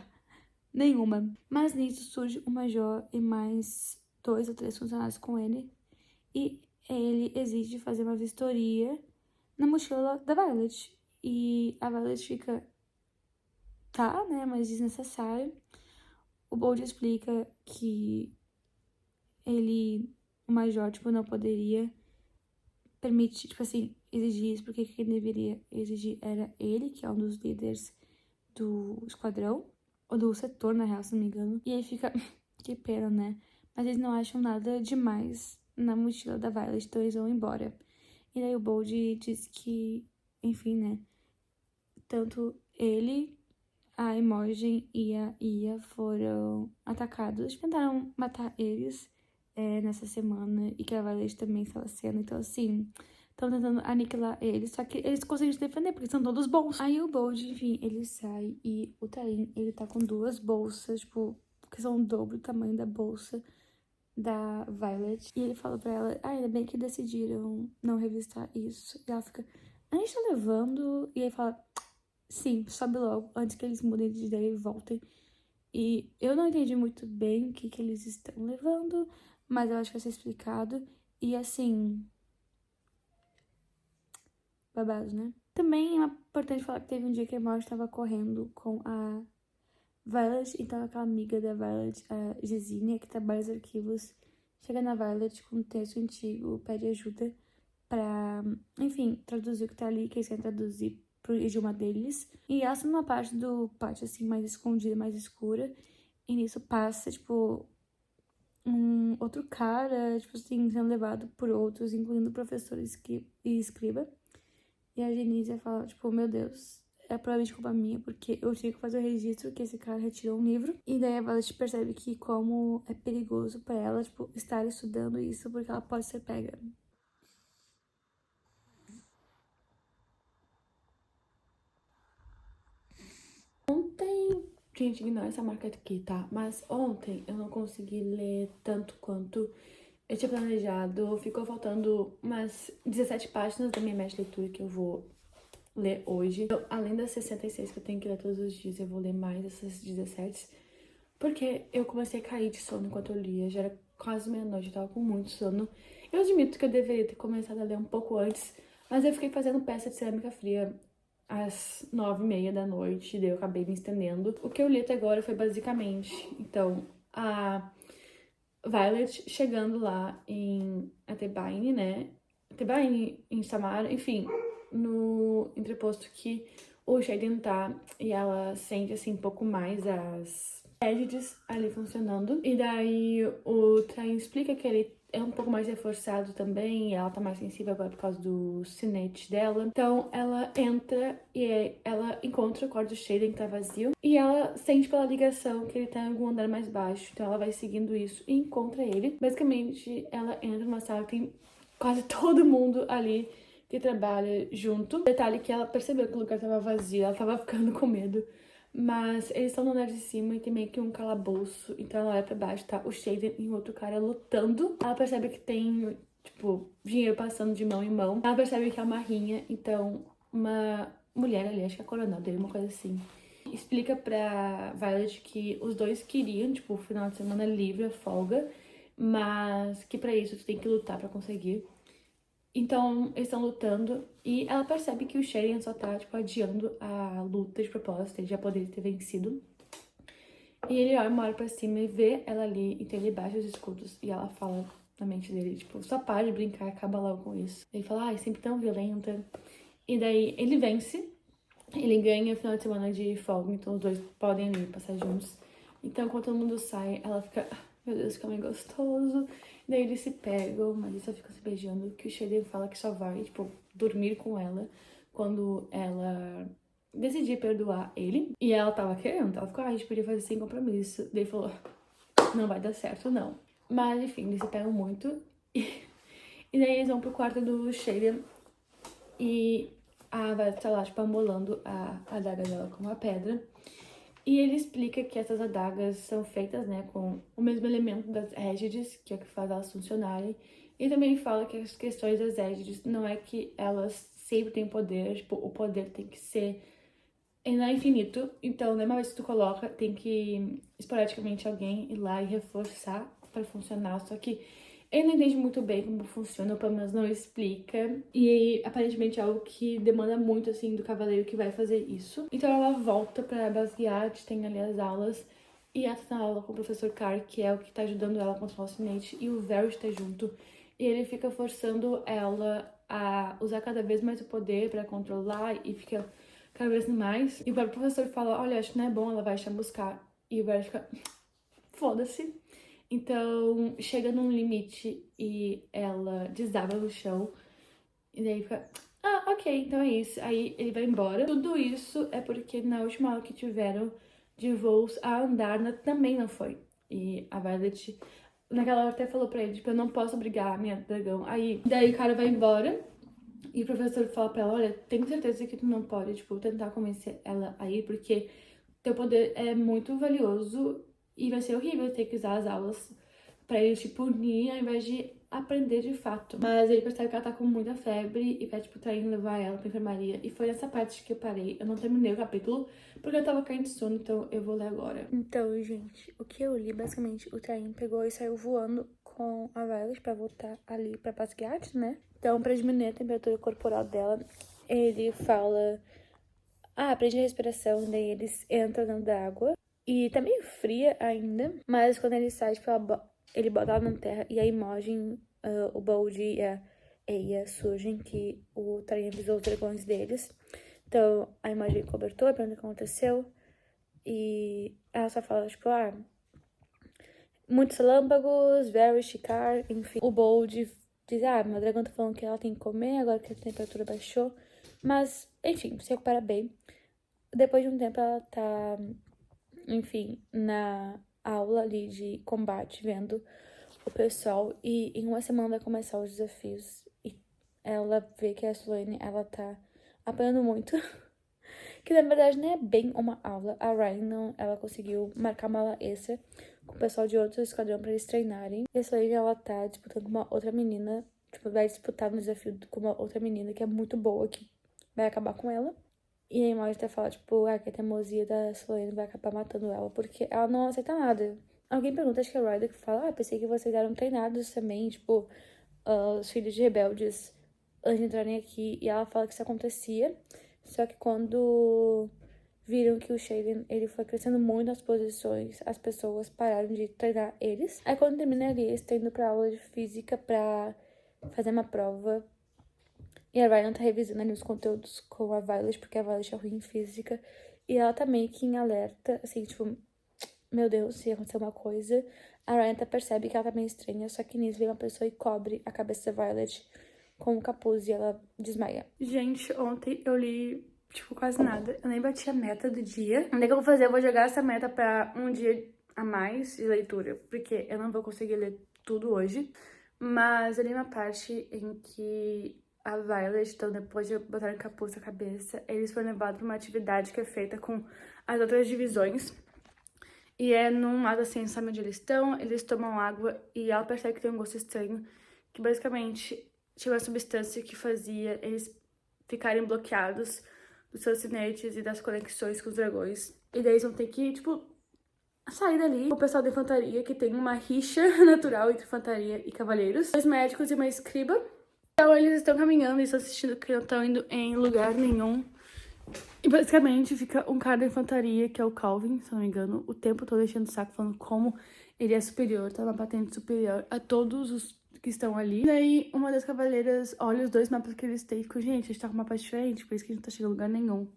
nenhuma. Mas nisso surge o Major e mais 2 ou 3 funcionários com ele. E ele exige fazer uma vistoria na mochila da Violet. E a Violet fica, tá, né, mas desnecessário. O Bold explica que o Major, tipo, não poderia permitir, tipo assim, exigir isso, porque quem deveria exigir era ele, que é um dos líderes do esquadrão, ou do setor, na real, se não me engano. E aí fica, que pena, né? Mas eles não acham nada demais na mochila da Violet, então eles vão embora. E daí o Bold diz que, enfim, né? Tanto ele, a Imogen e a Ia foram atacados. Tentaram matar eles nessa semana e que a Violet também estava sendo. Então, assim, estão tentando aniquilar eles. Só que eles conseguem se defender porque são todos bons. Aí o Bold, enfim, ele sai e o Tarim, ele tá com 2 bolsas, tipo, que são o dobro do tamanho da bolsa da Violet. E ele fala pra ela, ainda bem que decidiram não revistar isso. E ela fica, a gente tá levando. E aí fala, sim, sobe logo, antes que eles mudem de ideia e voltem. E eu não entendi muito bem o que eles estão levando, mas eu acho que vai ser explicado. E assim, babado, né? Também é importante falar que teve um dia que a Marge estava correndo com a Violet, então aquela amiga da Violet, a Gesínia, que trabalha nos arquivos, chega na Violet com um texto antigo, pede ajuda pra, enfim, traduzir o que tá ali, que eles querem traduzir pro idioma deles. E ela tá numa parte do pátio, assim, mais escondida, mais escura. E nisso passa, tipo, um outro cara, tipo assim, sendo levado por outros, incluindo professores e escriba. E a Genísia fala, tipo, meu Deus, é provavelmente culpa minha, porque eu tinha que fazer o registro que esse cara retirou um livro. E daí a Violet percebe que como é perigoso pra ela, tipo, estar estudando isso, porque ela pode ser pega. Gente, ignora essa marca aqui, tá? Mas ontem eu não consegui ler tanto quanto eu tinha planejado. Ficou faltando umas 17 páginas da minha média de leitura que eu vou ler hoje. Então, além das 66 que eu tenho que ler todos os dias, eu vou ler mais essas 17. Porque eu comecei a cair de sono enquanto eu lia. Já era quase meia-noite, eu tava com muito sono. Eu admito que eu deveria ter começado a ler um pouco antes, mas eu fiquei fazendo peça de cerâmica fria às 9h30 da noite, daí eu acabei me estendendo. O que eu li até agora foi basicamente, então, a Violet chegando lá em Atebaine, né? Atebaine, em Samara, enfim, no entreposto que o Xaden tá, e ela sente, assim, um pouco mais as Égides ali funcionando. E daí o Train explica que ele é um pouco mais reforçado também, e ela tá mais sensível agora por causa do sinete dela. Então ela entra e ela encontra o quarto do Xaden que tá vazio, e ela sente pela ligação que ele tá em algum andar mais baixo, então ela vai seguindo isso e encontra ele. Basicamente, ela entra numa sala que tem quase todo mundo ali que trabalha junto. Detalhe que ela percebeu que o lugar tava vazio, ela tava ficando com medo. Mas eles estão no andar de cima e tem meio que um calabouço. Então ela olha pra baixo, tá o Xaden e o outro cara lutando. Ela percebe que tem, tipo, dinheiro passando de mão em mão. Ela percebe que é uma rinha, então uma mulher ali, acho que é a coronel dele, uma coisa assim, explica pra Violet que os dois queriam, tipo, o final de semana livre, a folga, mas que pra isso tu tem que lutar pra conseguir. Então, eles estão lutando e ela percebe que o Sheridan só tá, tipo, adiando a luta de propósito, ele já poderia ter vencido. E ele olha uma hora pra cima e vê ela ali, então ele baixa os escudos e ela fala na mente dele, tipo, só para de brincar, acaba logo com isso. Ele fala, ai, sempre tão violenta. E daí ele vence, ele ganha o final de semana de folga, então os dois podem ali passar juntos. Então, quando todo mundo sai, ela fica, meu Deus, que homem gostoso. Daí eles se pegam, mas eles só ficam se beijando, que o Shaden fala que só vai, tipo, dormir com ela quando ela decidir perdoar ele. E ela tava querendo, ela ficou, a gente podia fazer sem compromisso. Daí ele falou, não vai dar certo, não. Mas, enfim, eles se pegam muito. E daí eles vão pro quarto do Shaden e a Violet tá lá, tipo, amolando a adaga dela com uma pedra. E ele explica que essas adagas são feitas, né, com o mesmo elemento das égides, que é o que faz elas funcionarem. E também fala que as questões das égides não é que elas sempre têm poder, tipo, o poder tem que ser infinito. Então, na mesma vez que tu coloca, tem que esporadicamente alguém ir lá e reforçar pra funcionar. Só que ele não entende muito bem como funciona, ou pelo menos não explica. E aparentemente é algo que demanda muito, assim, do cavaleiro que vai fazer isso. Então ela volta pra Basquiat, tem ali as aulas. E ela tá na aula com o professor Carr, que é o que tá ajudando ela com o falsinete. E o Varys tá junto. E ele fica forçando ela a usar cada vez mais o poder pra controlar. E fica cada vez mais. E o próprio professor fala, olha, acho que não é bom, ela vai te buscar. E o Varys fica, foda-se. Então, chega num limite e ela desaba no chão. E daí fica, ok, então é isso. Aí ele vai embora. Tudo isso é porque na última aula que tiveram de voos, a Andarna também não foi. E a Violet, naquela hora até falou pra ele, tipo, eu não posso obrigar a minha dragão. Aí, daí o cara vai embora. E o professor fala pra ela, olha, tenho certeza que tu não pode, tipo, tentar convencer ela a ir, porque teu poder é muito valioso e vai ser horrível ter que usar as aulas pra ele te punir ao invés de aprender de fato. Mas ele percebe que ela tá com muita febre e vai, tipo, traindo levar ela pra enfermaria. E foi nessa parte que eu parei. Eu não terminei o capítulo porque eu tava caindo de sono, então eu vou ler agora. Então, gente, o que eu li, basicamente, o Traim pegou e saiu voando com a Violet pra voltar ali pra Basquiat, né? Então, pra diminuir a temperatura corporal dela, ele fala... aprende a respiração, daí eles entram dentro da água. E tá meio fria ainda, mas quando ele sai, tipo, ele bota ela na terra e a Imogen, o Bold e a Eia surgem que o Tarim avisou os dragões deles. Então, a Imogen cobertou, pergunta o que aconteceu. E ela só fala, tipo, muitos relâmpagos, very Shikar, enfim. O Bold diz, meu dragão tá falando que ela tem que comer, agora que a temperatura baixou. Mas, enfim, se recupera bem. Depois de um tempo, ela tá, enfim, na aula ali de combate, vendo o pessoal. E em uma semana vai começar os desafios. E ela vê que a Sloane, ela tá apanhando muito. Que na verdade não é bem uma aula. A Ryan, não, ela conseguiu marcar uma aula extra com o pessoal de outro esquadrão pra eles treinarem. E a Sloane, ela tá disputando com uma outra menina. Tipo, vai disputar no desafio com uma outra menina que é muito boa, que vai acabar com ela. E a Imogen até fala, tipo, que a teimosia da Sloane vai acabar matando ela, porque ela não aceita nada. Alguém pergunta, acho que é a Ryder, que fala, pensei que vocês eram treinados também, tipo, os filhos de rebeldes antes de entrarem aqui. E ela fala que isso acontecia, só que quando viram que o Shaden, ele foi crescendo muito nas posições, as pessoas pararam de treinar eles. Aí quando termina ali, eles estão indo pra aula de física pra fazer uma prova. E a Ryan tá revisando ali os conteúdos com a Violet, porque a Violet é ruim em física. E ela tá meio que em alerta, assim, tipo, meu Deus, se acontecer uma coisa. A Ryan até percebe que ela tá meio estranha, só que nisso vem uma pessoa e cobre a cabeça da Violet com um capuz e ela desmaia. Gente, ontem eu li, tipo, quase nada. Eu nem bati a meta do dia. O que eu vou fazer? Eu vou jogar essa meta pra um dia a mais de leitura, porque eu não vou conseguir ler tudo hoje. Mas eu li uma parte em que a Violet, então depois de botar o capuz na cabeça, eles foram levados pra uma atividade que é feita com as outras divisões. E é num lado assim, sabe onde eles estão, eles tomam água e ela percebe que tem um gosto estranho, que basicamente tinha uma substância que fazia eles ficarem bloqueados dos seus sinetes e das conexões com os dragões. E daí eles vão ter que, tipo, sair dali. O pessoal da infantaria, que tem uma rixa natural entre infantaria e cavaleiros. 2 médicos e uma escriba. Então eles estão caminhando e estão assistindo que não estão indo em lugar nenhum. E basicamente fica um cara da infantaria, que é o Calvin, se não me engano, o tempo todo enchendo o saco, falando como ele é superior, tá uma patente superior a todos os que estão ali. E daí uma das cavaleiras olha os 2 mapas que eles têm e fica, gente, a gente tá com mapas diferentes, por isso que a gente não tá chegando em lugar nenhum.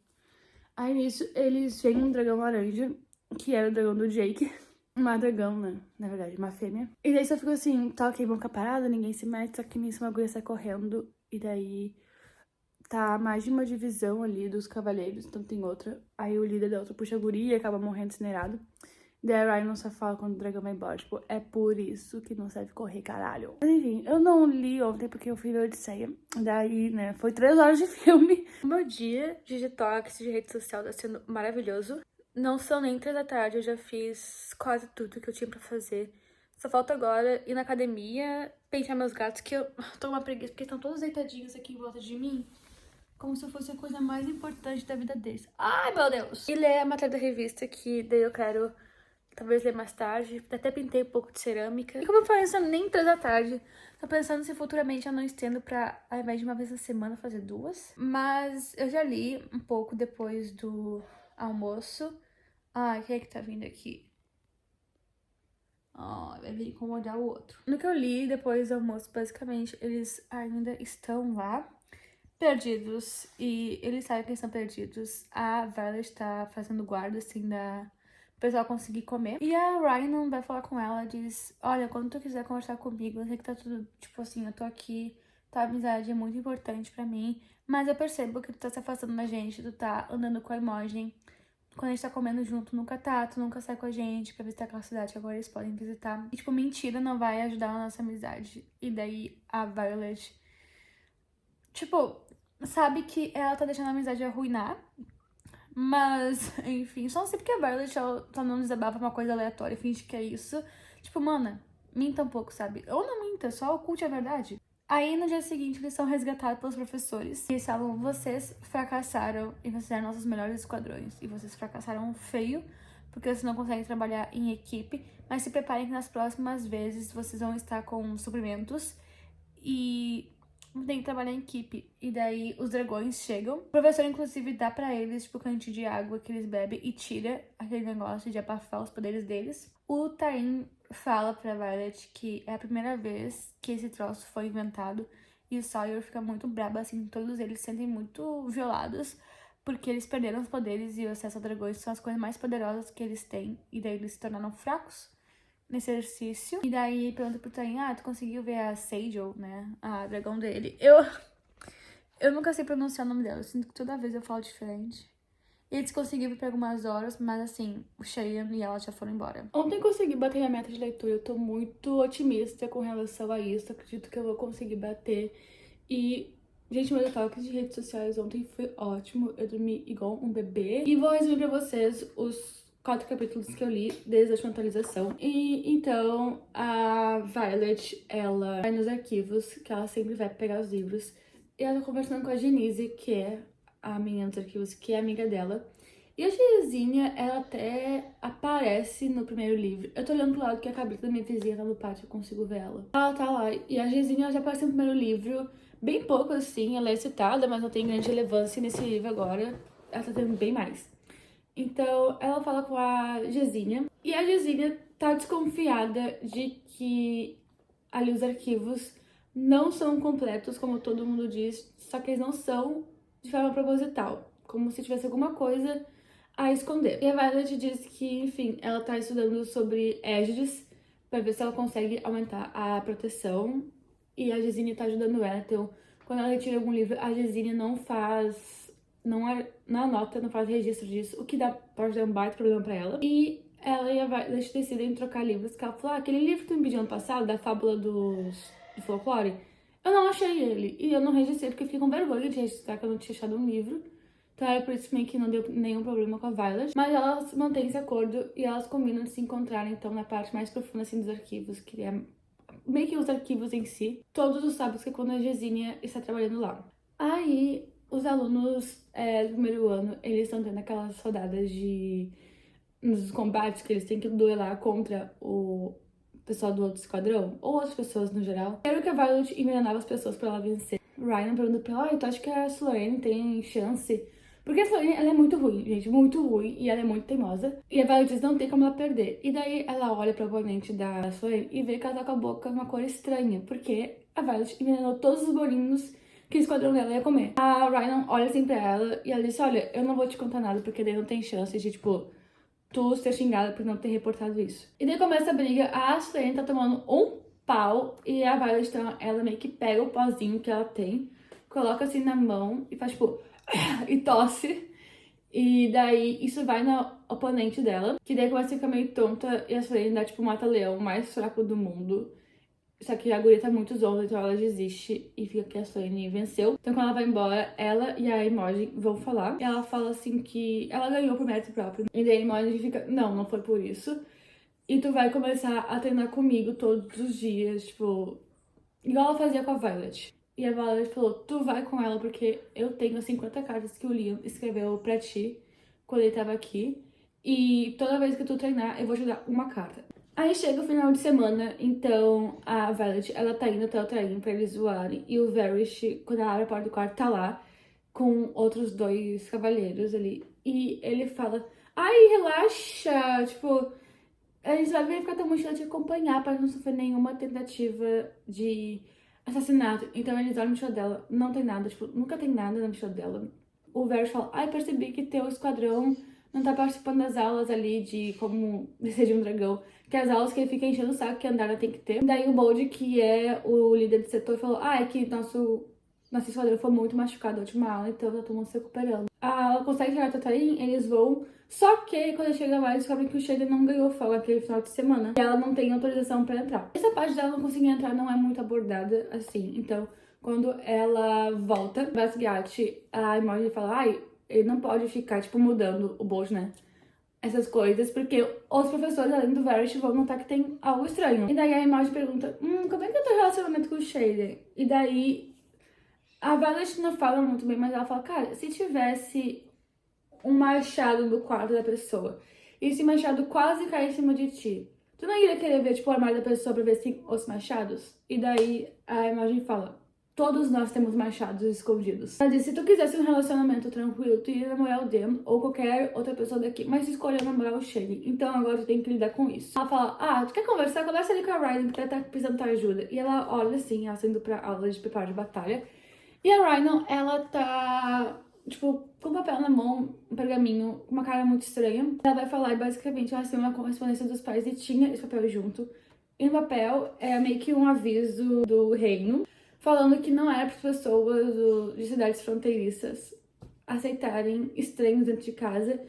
Aí nisso eles veem um dragão laranja, que era o dragão do Jake. Uma dragão, né? Na verdade, uma fêmea. E daí só ficou assim, tá ok, vamos ficar parado, ninguém se mete, só que nisso uma agulha sai correndo. E daí tá mais de uma divisão ali dos cavaleiros, então tem outra. Aí o líder da outra puxa a guria e acaba morrendo incinerado. Daí a Ryan só fala quando o dragão vai embora, tipo, é por isso que não serve correr, caralho. Mas enfim, eu não li ontem porque eu fui na Odisseia. Daí, né, foi 3 horas de filme. O meu dia de detox de rede social tá sendo maravilhoso. Não são nem 3 da tarde, eu já fiz quase tudo que eu tinha pra fazer. Só falta agora ir na academia, pentear meus gatos, que eu tô com uma preguiça, porque estão todos deitadinhos aqui em volta de mim. Como se fosse a coisa mais importante da vida deles. Ai, meu Deus! E ler a matéria da revista, que daí eu quero talvez ler mais tarde. Até pintei um pouco de cerâmica. E como eu falei, isso nem 3 da tarde. Tô pensando se futuramente eu não estendo pra, ao invés de uma vez na semana, fazer 2. Mas eu já li um pouco depois do almoço. Ai, quem é que tá vindo aqui? Vai vir incomodar o outro. No que eu li depois do almoço, basicamente, eles ainda estão lá, perdidos. E eles sabem que eles estão perdidos. A Violet tá fazendo guarda, assim, da o pessoal conseguir comer. E a Ryan vai falar com ela, diz, olha, quando tu quiser conversar comigo, eu sei que tá tudo, tipo assim, eu tô aqui, tua amizade é muito importante pra mim, mas eu percebo que tu tá se afastando da gente, tu tá andando com a Imogen. Quando a gente tá comendo junto, nunca tá, tu nunca sai com a gente pra visitar aquela cidade que agora eles podem visitar. E, tipo, mentira não vai ajudar a nossa amizade. E daí a Violet, tipo, sabe que ela tá deixando a amizade arruinar. Mas, enfim, só não sei porque a Violet, ela tá não desabafa uma coisa aleatória e finge que é isso. Tipo, mana, minta um pouco, sabe? Ou não minta, só oculte a verdade. Aí, no dia seguinte, eles são resgatados pelos professores. E eles falam, vocês fracassaram e vocês eram nossos melhores esquadrões. E vocês fracassaram feio, porque vocês não conseguem trabalhar em equipe. Mas se preparem que nas próximas vezes vocês vão estar com suprimentos. E tem que trabalhar em equipe. E daí os dragões chegam. O professor, inclusive, dá pra eles, tipo, cantinho de água que eles bebem e tira aquele negócio de abafar os poderes deles. O Tarim fala pra Violet que é a primeira vez que esse troço foi inventado. E o Sawyer fica muito brabo, assim, todos eles se sentem muito violados. Porque eles perderam os poderes e o acesso a dragões são as coisas mais poderosas que eles têm. E daí eles se tornaram fracos nesse exercício. E daí pergunta pro Tarim, tu conseguiu ver a Sejal, né? A dragão dele. Eu nunca sei pronunciar o nome dela. Eu sinto que toda vez eu falo diferente. Eles conseguiram por algumas horas, mas assim, o Cheyenne e ela já foram embora. Ontem eu consegui bater minha meta de leitura. Eu tô muito otimista com relação a isso. Acredito que eu vou conseguir bater. E, gente, meu detox de redes sociais ontem foi ótimo. Eu dormi igual um bebê. E vou resumir pra vocês os 4 capítulos que eu li desde a última atualização. E então a Violet, ela vai nos arquivos, que ela sempre vai pegar os livros. E ela tá conversando com a Genise, que é a menina dos arquivos, que é amiga dela. E a Genizinha, ela até aparece no primeiro livro. Eu tô olhando pro lado que a cabrita da minha vizinha tá no pátio, eu consigo ver ela. Ela tá lá. E a Genizinha, ela já apareceu no primeiro livro. Bem pouco, assim. Ela é citada, mas não tem grande relevância nesse livro agora. Ela tá tendo bem mais. Então, ela fala com a Gesinha. E a Gesinha tá desconfiada de que ali os arquivos não são completos, como todo mundo diz. Só que eles não são de forma proposital. Como se tivesse alguma coisa a esconder. E a Violet diz que, enfim, ela tá estudando sobre Égidis pra ver se ela consegue aumentar a proteção. E a Gesinha tá ajudando ela. Então, quando ela retira algum livro, a Gesinha não anota, não faz registro disso, o que pode dar um baita problema pra ela. E ela e a Violet decidem trocar livros, que ela falou, aquele livro que tu me pediu ano passado, da fábula do folclore, eu não achei ele, e eu não registrei, porque eu fiquei com vergonha de registrar que eu não tinha achado um livro. Então era por isso meio que não deu nenhum problema com a Violet. Mas elas mantêm esse acordo e elas combinam de se encontrar, então, na parte mais profunda, assim, dos arquivos, que é meio que os arquivos em si, todos os sábados, que é quando a Gesinha está trabalhando lá. Aí, os alunos do primeiro ano, eles estão tendo aquelas rodadas nos combates que eles têm que duelar contra o pessoal do outro esquadrão, ou outras pessoas no geral. Quero que a Violet envenenava as pessoas pra ela vencer. Ryan pergunta pra ela, tu acha que a Sloane tem chance? Porque a Sloane, ela é muito ruim, gente, muito ruim, e ela é muito teimosa. E a Violet diz, não tem como ela perder. E daí ela olha pro oponente da Sloane e vê que ela tá com a boca uma cor estranha, porque a Violet envenenou todos os bolinhos que o esquadrão dela ia comer. A Ryan olha assim pra ela e ela diz, olha, eu não vou te contar nada, porque daí não tem chance de, tipo, tu ser xingada por não ter reportado isso. E daí começa a briga, a Ashley tá tomando um pau e a Violet, então, ela meio que pega o pauzinho que ela tem, coloca assim na mão e faz tipo e tosse. E daí isso vai na oponente dela, que daí começa a ficar meio tonta e a Ashley dá tipo mata-leão mais fraco do mundo. Só que a guria tá muito zonza, então ela desiste e fica que a Slane venceu. Então quando ela vai embora, ela e a Imogen vão falar. E ela fala assim que ela ganhou por mérito próprio. E daí a Imogen fica, não foi por isso. E tu vai começar a treinar comigo todos os dias, tipo, igual ela fazia com a Violet. E a Violet falou, tu vai com ela porque eu tenho as 50 cartas que o Liam escreveu pra ti quando ele tava aqui. E toda vez que tu treinar, eu vou te dar uma carta. Aí chega o final de semana, então a Violet, ela tá indo até o trem pra eles zoarem. E o Varys, quando ela abre a porta do quarto, tá lá com outros 2 cavalheiros ali. E ele fala, ai, relaxa, tipo, a gente vai ficar tão mochila te acompanhar pra não sofrer nenhuma tentativa de assassinato. Então eles olham no mochila dela, não tem nada, tipo, nunca tem nada na mochila dela. O Varys fala, ai, percebi que teu esquadrão não tá participando das aulas ali de como decidir um dragão. Que as aulas que ele fica enchendo o saco que a Andara tem que ter. Daí o Bold, que é o líder do setor, falou, é que nosso esquadrão foi muito machucado na última aula, então tá todo mundo se recuperando. Ela consegue chegar até o Tarim, eles vão. Só que quando chega lá, eles descobrem que o Shaden não ganhou folga aquele final de semana. E ela não tem autorização pra entrar. Essa parte dela não conseguir entrar não é muito abordada assim. Então, quando ela volta, Basquiat, a Imogen fala, ai, ele não pode ficar, tipo, mudando o Bold, né? Essas coisas, porque os professores, além do Varys, vão notar que tem algo estranho. E daí a Imogen pergunta, como é que é o teu relacionamento com o Shaden? E daí a Violet não fala muito bem, mas ela fala, cara, se tivesse um machado no quarto da pessoa e esse machado quase cair em cima de ti, tu não iria querer ver, tipo, o armário da pessoa pra ver se tem os machados? E daí a Imogen fala, todos nós temos machados escondidos. Ela diz, se tu quisesse um relacionamento tranquilo, tu ia namorar o Dem ou qualquer outra pessoa daqui, mas tu escolheu namorar o Shane, então agora tu tem que lidar com isso. Ela fala, tu quer conversar? Conversa ali com a Ryan, que tá precisando da tua ajuda. E ela olha assim, ela indo pra aula de preparo de batalha. E a Rhino, ela tá, tipo, com o papel na mão, um pergaminho, com uma cara muito estranha. Ela vai falar e basicamente ela tem uma correspondência dos pais e tinha esse papel junto. E no papel é meio que um aviso do reino, falando que não era para pessoas de cidades fronteiriças aceitarem estranhos dentro de casa,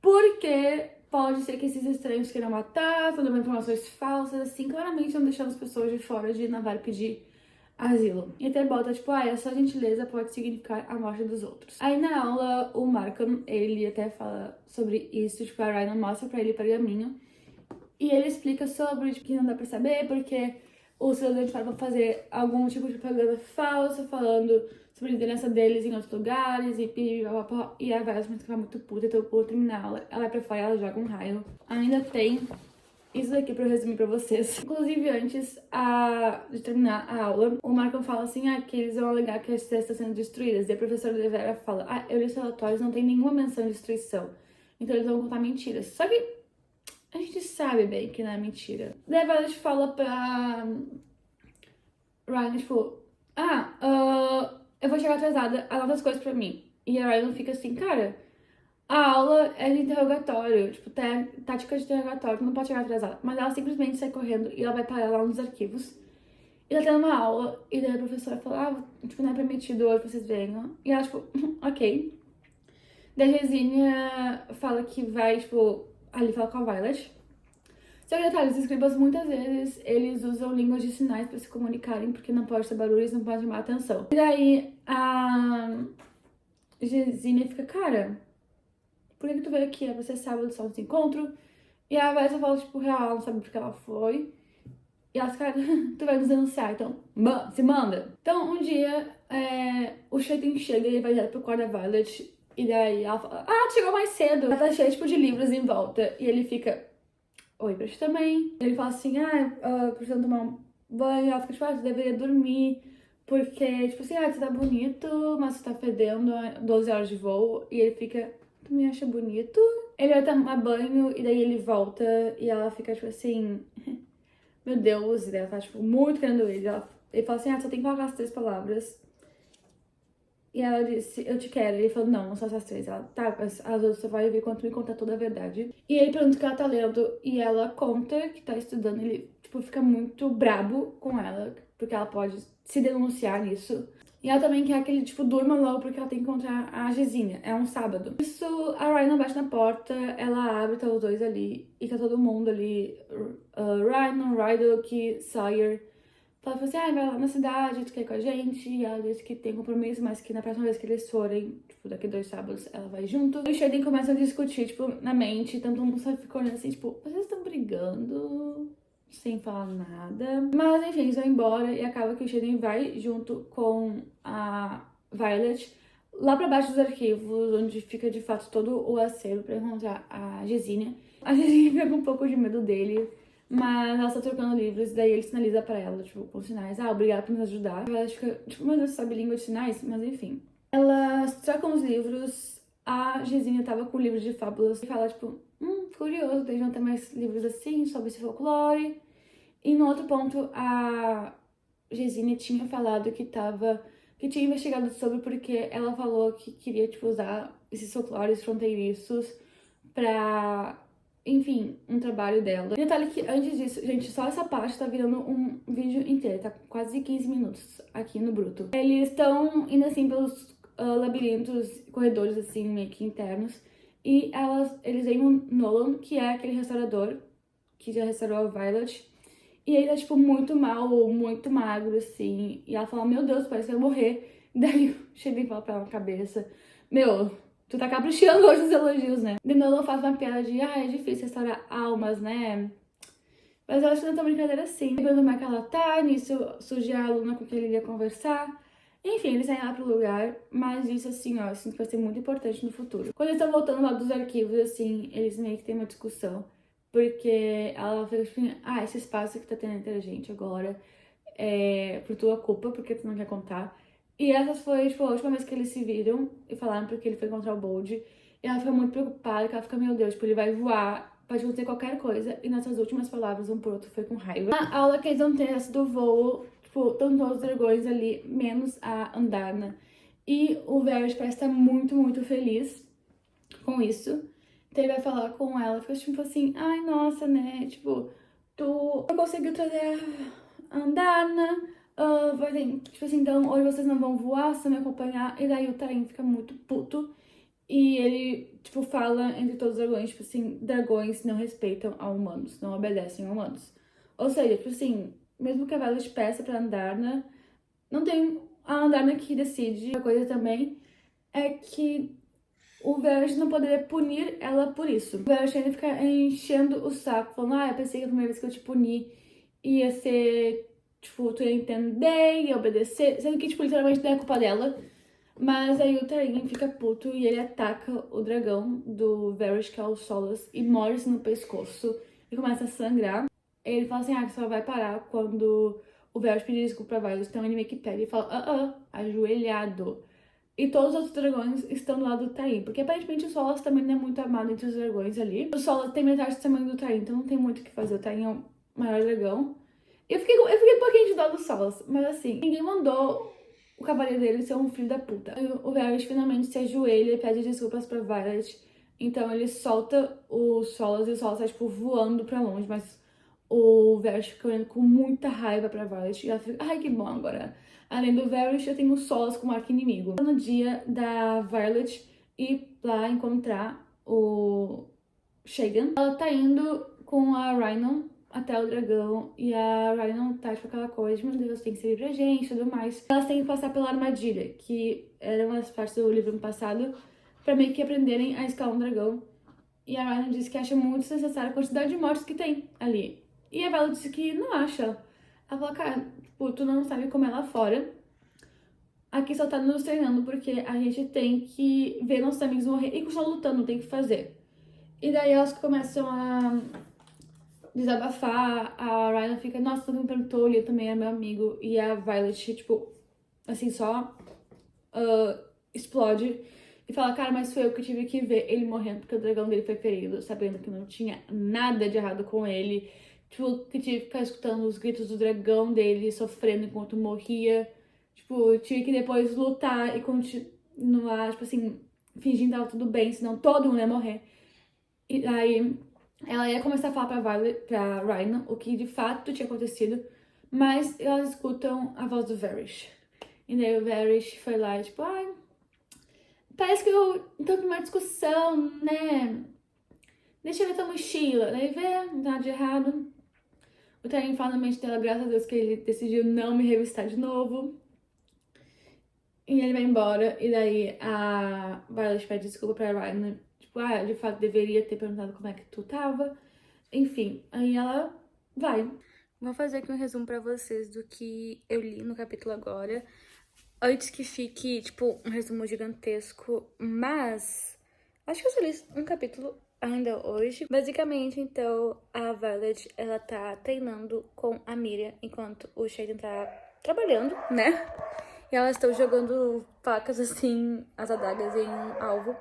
porque pode ser que esses estranhos queiram matar, estão dando informações falsas, assim, claramente estão deixando as pessoas de fora de Navarre pedir asilo. E até bota, tipo, essa gentileza pode significar a morte dos outros. Aí na aula, o Markham, ele até fala sobre isso, tipo, a Rhino mostra pra ele o pergaminho. E ele explica sobre, tipo, que não dá pra saber, porque os cidadãos vão fazer algum tipo de propaganda falsa, falando sobre a liderança deles em outros lugares, e a Violet fica muito puta, então por terminar a aula, ela vai pra fora e ela joga um raio. Ainda tem isso daqui pra eu resumir pra vocês. Inclusive, antes de terminar a aula, o Markham fala assim, que eles vão alegar que as cidades estão sendo destruídas. E a professora de Vera fala, eu li os relatórios, não tem nenhuma menção de destruição. Então eles vão contar mentiras. Só que a gente sabe bem que não é mentira. Daí a Violet fala pra Ryan, tipo, eu vou chegar atrasada, anota as coisas pra mim. E a Ryan fica assim, cara, a aula é de interrogatório, tipo, tática de interrogatório, tu não pode chegar atrasada. Mas ela simplesmente sai correndo e ela vai parar lá nos arquivos. E ela tá numa aula, e daí a professora fala, tipo, não é permitido hoje que vocês venham. E ela, tipo, ok. Daí a Resinha fala que vai, tipo, ali falar com a Violet. Só que detalhe, os escribas muitas vezes, eles usam línguas de sinais pra se comunicarem, porque não pode ter barulho, eles não podem chamar atenção. E daí a Resinha fica, cara, por que tu veio aqui? Você sábado só nesse encontro? E a Vanessa fala, tipo, real, ela não sabe porque ela foi. E elas, cara, tu vai nos denunciar, então se manda. Então, um dia, o Shaden chega e ele vai direto pro quarto da Violet. E daí ela fala, chegou mais cedo. Ela tá cheia, tipo, de livros em volta. E ele fica, oi, pra ti também. Ele fala assim, precisando tomar um banho. Ela fica, tipo, tu deveria dormir. Porque, tipo assim, tu tá bonito, mas tu tá fedendo 12 horas de voo. E ele fica, tu me acha bonito? Ele vai tomar banho e daí ele volta e ela fica, tipo assim, meu Deus, e daí ela tá, tipo, muito querendo ele. Ele fala assim, só tem que falar as 3 palavras. E ela disse, eu te quero. Ele falou, não, não são essas três. Ela, tá, as outras você vai ver quando me contar toda a verdade. E ele pergunta o que ela tá lendo. E ela conta que tá estudando. Ele, tipo, fica muito brabo com ela. Porque ela pode se denunciar nisso. E ela também quer que ele, tipo, durma logo porque ela tem que encontrar a Gesine. É um sábado. Isso, a Ryan bate na porta. Ela abre, tá os dois ali. E tá todo mundo ali. Ryan, Rydell, Sawyer. Ela falou assim, vai lá na cidade, tu quer ir com a gente? E ela disse que tem compromisso, mas que na próxima vez que eles forem, tipo, daqui 2 sábados, ela vai junto. E o Shaden começa a discutir, tipo, na mente, tanto mundo só fica olhando assim, tipo, vocês estão brigando sem falar nada. Mas, enfim, eles vão embora e acaba que o Shaden vai junto com a Violet lá pra baixo dos arquivos, onde fica, de fato, todo o acervo pra encontrar a Gesine. A Gesine fica com um pouco de medo dele. Mas ela tá trocando livros, daí ele sinaliza pra ela, tipo, com sinais. Obrigada por nos ajudar. Ela fica, tipo, meu Deus, sabe língua de sinais? Mas enfim. Elas trocam os livros. A Gesine tava com livros de fábulas. E fala, tipo, curioso, devem ter mais livros assim, sobre esse folclore. E no outro ponto, a Gesine tinha falado que tinha investigado sobre porque ela falou que queria, tipo, usar esses folclores fronteiriços pra... Enfim, um trabalho dela. Detalhe que antes disso, gente, só essa parte tá virando um vídeo inteiro, tá quase 15 minutos aqui no bruto. Eles estão indo assim pelos labirintos, corredores assim, meio que internos. E eles veem o Nolan, que é aquele restaurador que já restaurou a Violet. E ele tá, tipo, muito mal, muito magro, assim. E ela fala, meu Deus, parece que vai morrer. Daí o Shaden fala pra ela na cabeça, meu... Tu tá caprichando hoje nos elogios, né? De novo, faz uma piada de, é difícil restaurar almas, né? Mas eu acho que não é tão brincadeira assim. Lembrando como é que ela tá, nisso surge a aluna com quem ele ia conversar. Enfim, eles saem lá pro lugar, mas isso, assim, ó, eu sinto que vai ser muito importante no futuro. Quando eles estão voltando lá dos arquivos, assim, eles meio que têm uma discussão. Porque ela fica tipo, esse espaço que tá tendo entre a gente agora é por tua culpa, porque tu não quer contar. E essa foi, tipo, a última vez que eles se viram e falaram porque ele foi encontrar o Bold. E ela fica muito preocupada, que ela fica, meu Deus, tipo, ele vai voar, pode acontecer qualquer coisa. E nessas últimas palavras, um pro outro foi com raiva. Na aula que eles vão ter essa do voo, tipo, estão todos os dragões ali, menos a Andarna. E o Varys parece estar muito, muito feliz com isso. Então ele vai falar com ela, fica tipo assim, ai, nossa, né, tipo, tu conseguiu trazer a Andarna, tipo assim, então hoje vocês não vão voar, vocês vão me acompanhar. E daí o Tarim fica muito puto. E ele, tipo, fala entre todos os dragões, tipo assim, dragões não respeitam a humanos, não obedecem a humanos. Ou seja, tipo assim, mesmo que a Violet peça pra Andarna, não tem a Andarna que decide. A coisa também é que o Varys não poderia punir ela por isso. O Varys ainda fica enchendo o saco, falando, eu pensei que a primeira vez que eu te puni ia ser, tipo, tu ia entender, ia obedecer, sendo que, tipo, literalmente não é culpa dela. Mas aí o Targaryen fica puto e ele ataca o dragão do Varys, que é o Solas, e morde-se no pescoço e começa a sangrar. Ele fala assim, que só vai parar quando o Varys pedir desculpa pra Varys. Então ele meio que pega e fala, ajoelhado. E todos os outros dragões estão do lado do Targaryen, porque aparentemente o Solas também não é muito amado entre os dragões ali. O Solas tem metade do tamanho do Targaryen, então não tem muito o que fazer. O Targaryen é o maior dragão. Eu fiquei um pouquinho de dó do Solas, mas assim, ninguém mandou o cavaleiro dele ser um filho da puta. O Varys finalmente se ajoelha e pede desculpas pra Violet. Então ele solta o Solas e o Solas tá, tipo, voando pra longe, mas o Varys fica olhando com muita raiva pra Violet. E ela fica, ai, que bom agora. Além do Varys, eu tenho o Solas como arqui-inimigo. No dia da Violet ir lá encontrar o Shagan, ela tá indo com a Rhinon até o dragão, e a Rhinon tá tipo aquela coisa de, meu Deus, tem que servir pra gente e tudo mais. Elas têm que passar pela armadilha, que era uma das partes do livro no passado, pra meio que aprenderem a escalar um dragão. E a Rhinon disse que acha muito desnecessária a quantidade de mortes que tem ali. E a Bella disse que não acha. Ela falou, cara, tipo, tu não sabe como é lá fora. Aqui só tá nos treinando porque a gente tem que ver nossos amigos morrer e continuar lutando, tem que fazer. E daí elas começam a desabafar, a Rhinon fica, nossa, todo mundo perguntou, ele também é meu amigo. E a Violet, tipo, assim, só explode e fala, cara, mas foi eu que tive que ver ele morrendo porque o dragão dele foi ferido, sabendo que não tinha nada de errado com ele. Tipo, que tive que ficar escutando os gritos do dragão dele sofrendo enquanto morria. Tipo, eu tive que depois lutar e continuar, tipo assim, fingindo que tava tudo bem, senão todo mundo ia morrer. E aí ela ia começar a falar pra Rhino o que de fato tinha acontecido, mas elas escutam a voz do Varys. E daí o Varys foi lá e tipo, ai, parece que eu tô com uma discussão, né? Deixa eu ver tua mochila. Daí vê, não tá nada de errado. O Tyrion fala na mente dela, graças a Deus, que ele decidiu não me revistar de novo. E ele vai embora, e daí a Violet pede desculpa pra Ryan. Tipo, de fato, deveria ter perguntado como é que tu tava. Enfim, aí ela vai. Vou fazer aqui um resumo pra vocês do que eu li no capítulo agora. Antes que fique, tipo, um resumo gigantesco, mas acho que eu só li um capítulo ainda hoje. Basicamente, então, a Violet, ela tá treinando com a Miriam enquanto o Shaden tá trabalhando, né? E elas estão jogando facas, assim, as adagas em um alvo.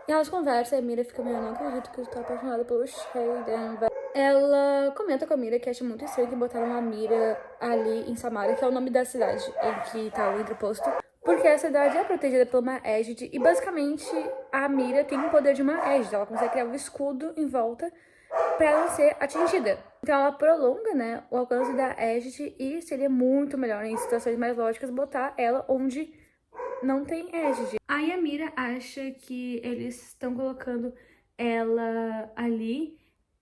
E elas conversam e a Miriam fica meio, eu não acredito que eu tô apaixonada pelo Shaden. Ela comenta com a Mira que acha muito estranho que botaram a Mira ali em Samara, que é o nome da cidade em que tá o entreposto, porque a cidade é protegida por uma égide e basicamente a Mira tem o poder de uma égide, ela consegue criar um escudo em volta pra ela não ser atingida. Então ela prolonga, né, o alcance da égide e seria muito melhor em situações mais lógicas botar ela onde não tem égide. Aí a Mira acha que eles estão colocando ela ali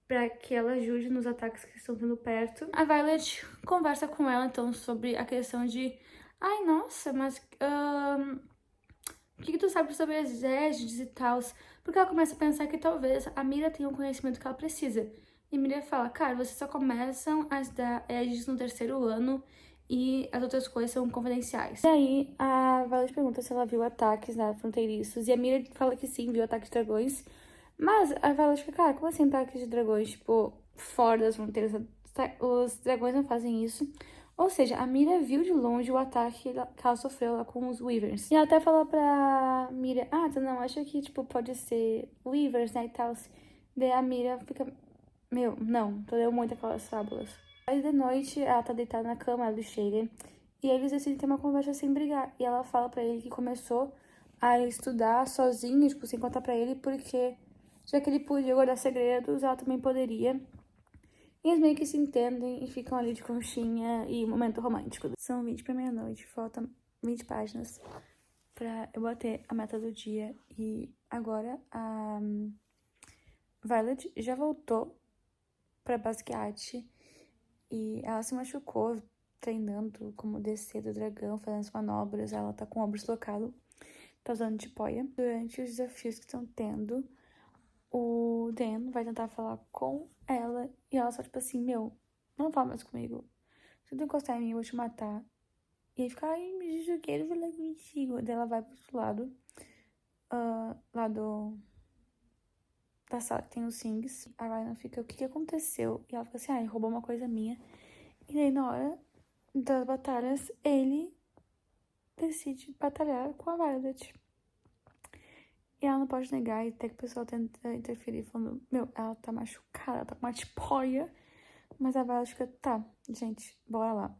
pra que ela ajude nos ataques que estão tendo perto. A Violet conversa com ela, então, sobre a questão de... Ai, nossa, mas... o que tu sabe sobre as égides e tal? Porque ela começa a pensar que talvez a Mira tenha o conhecimento que ela precisa. E a Mira fala, cara, vocês só começam a estudar égides no 3º ano e as outras coisas são confidenciais. E aí, a Violet pergunta se ela viu ataques, né, fronteiriços. E a Mira fala que sim, viu ataques de dragões. Mas a Violet fica, cara, como assim ataques de dragões, tipo, fora das fronteiras? Os dragões não fazem isso. Ou seja, a Mira viu de longe o ataque que ela sofreu lá com os Weavers. E ela até falou pra Mira, tu não acha que, tipo, pode ser Weavers, né, e tal. Daí a Mira fica, meu, não, tu leu muito aquelas fábulas. Aí de noite, ela tá deitada na cama, ela e o Shaden, e eles decidem ter uma conversa sem brigar. E ela fala pra ele que começou a estudar sozinho, tipo, sem contar pra ele, porque já que ele podia guardar segredos, ela também poderia. E eles meio que se entendem e ficam ali de conchinha e momento romântico. São 20 pra meia-noite, faltam 20 páginas pra eu bater a meta do dia. E agora a Violet já voltou pra basquete e ela se machucou treinando como descer do dragão, fazendo as manobras. Ela tá com o ombro deslocado, tá usando tipóia. Durante os desafios que estão tendo, o Dan vai tentar falar com ela e ela só, tipo assim, meu, não fala mais comigo. Se tu encostar em mim, eu vou te matar. E aí fica, ai, me diz o que ele vai contigo. Daí ela vai pro outro lado, lá da sala que tem os Sings. A Ryan fica, o que aconteceu? E ela fica assim, ele roubou uma coisa minha. E daí, na hora das batalhas, ele decide batalhar com a Violet. E ela não pode negar, e até que o pessoal tenta interferir, falando, meu, ela tá machucada, ela tá com uma tipóia. Mas a Violet fica, tá, gente, bora lá.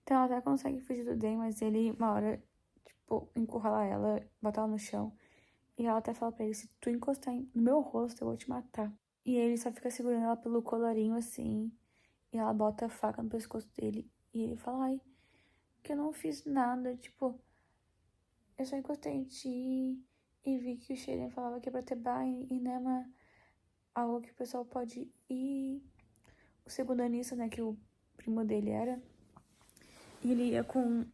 Então ela até consegue fugir do Dan, mas ele, uma hora, tipo, encurrala ela, bota ela no chão. E ela até fala pra ele, se tu encostar no meu rosto, eu vou te matar. E ele só fica segurando ela pelo colarinho, assim. E ela bota a faca no pescoço dele. E ele fala, ai, que eu não fiz nada, tipo... Eu só encostei em ti e vi que o Shaden falava que é pra ter bem e não é algo que o pessoal pode ir. O segundo anista, né, que o primo dele era. E ele ia com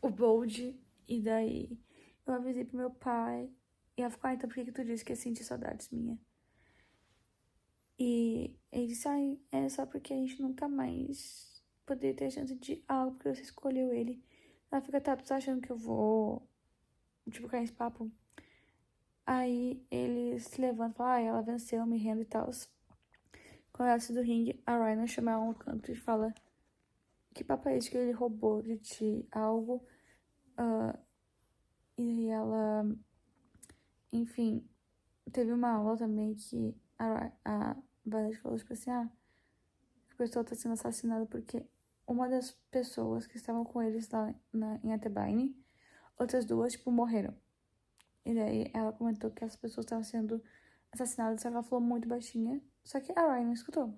o Bold e daí eu avisei pro meu pai. E ela ficou, então por que tu disse que ia sentir saudades minha? E ele disse, é só porque a gente nunca mais poderia ter a chance de algo porque você escolheu ele. Ela fica, tá, tu tá achando que eu vou... Tipo, cair nesse papo. Aí ele se levanta e fala, ela venceu, me rendo e tal. Quando ela se do ringue, a Rhino chama ela no canto e fala, que papo é esse que ele roubou de ti? Algo. E ela, enfim, teve uma aula também que a Violet falou, tipo assim, a pessoa tá sendo assassinada porque uma das pessoas que estavam com eles lá em Atebyne, outras duas, tipo, morreram. E daí ela comentou que as pessoas estavam sendo assassinadas, só que ela falou muito baixinha. Só que a Ryan não escutou.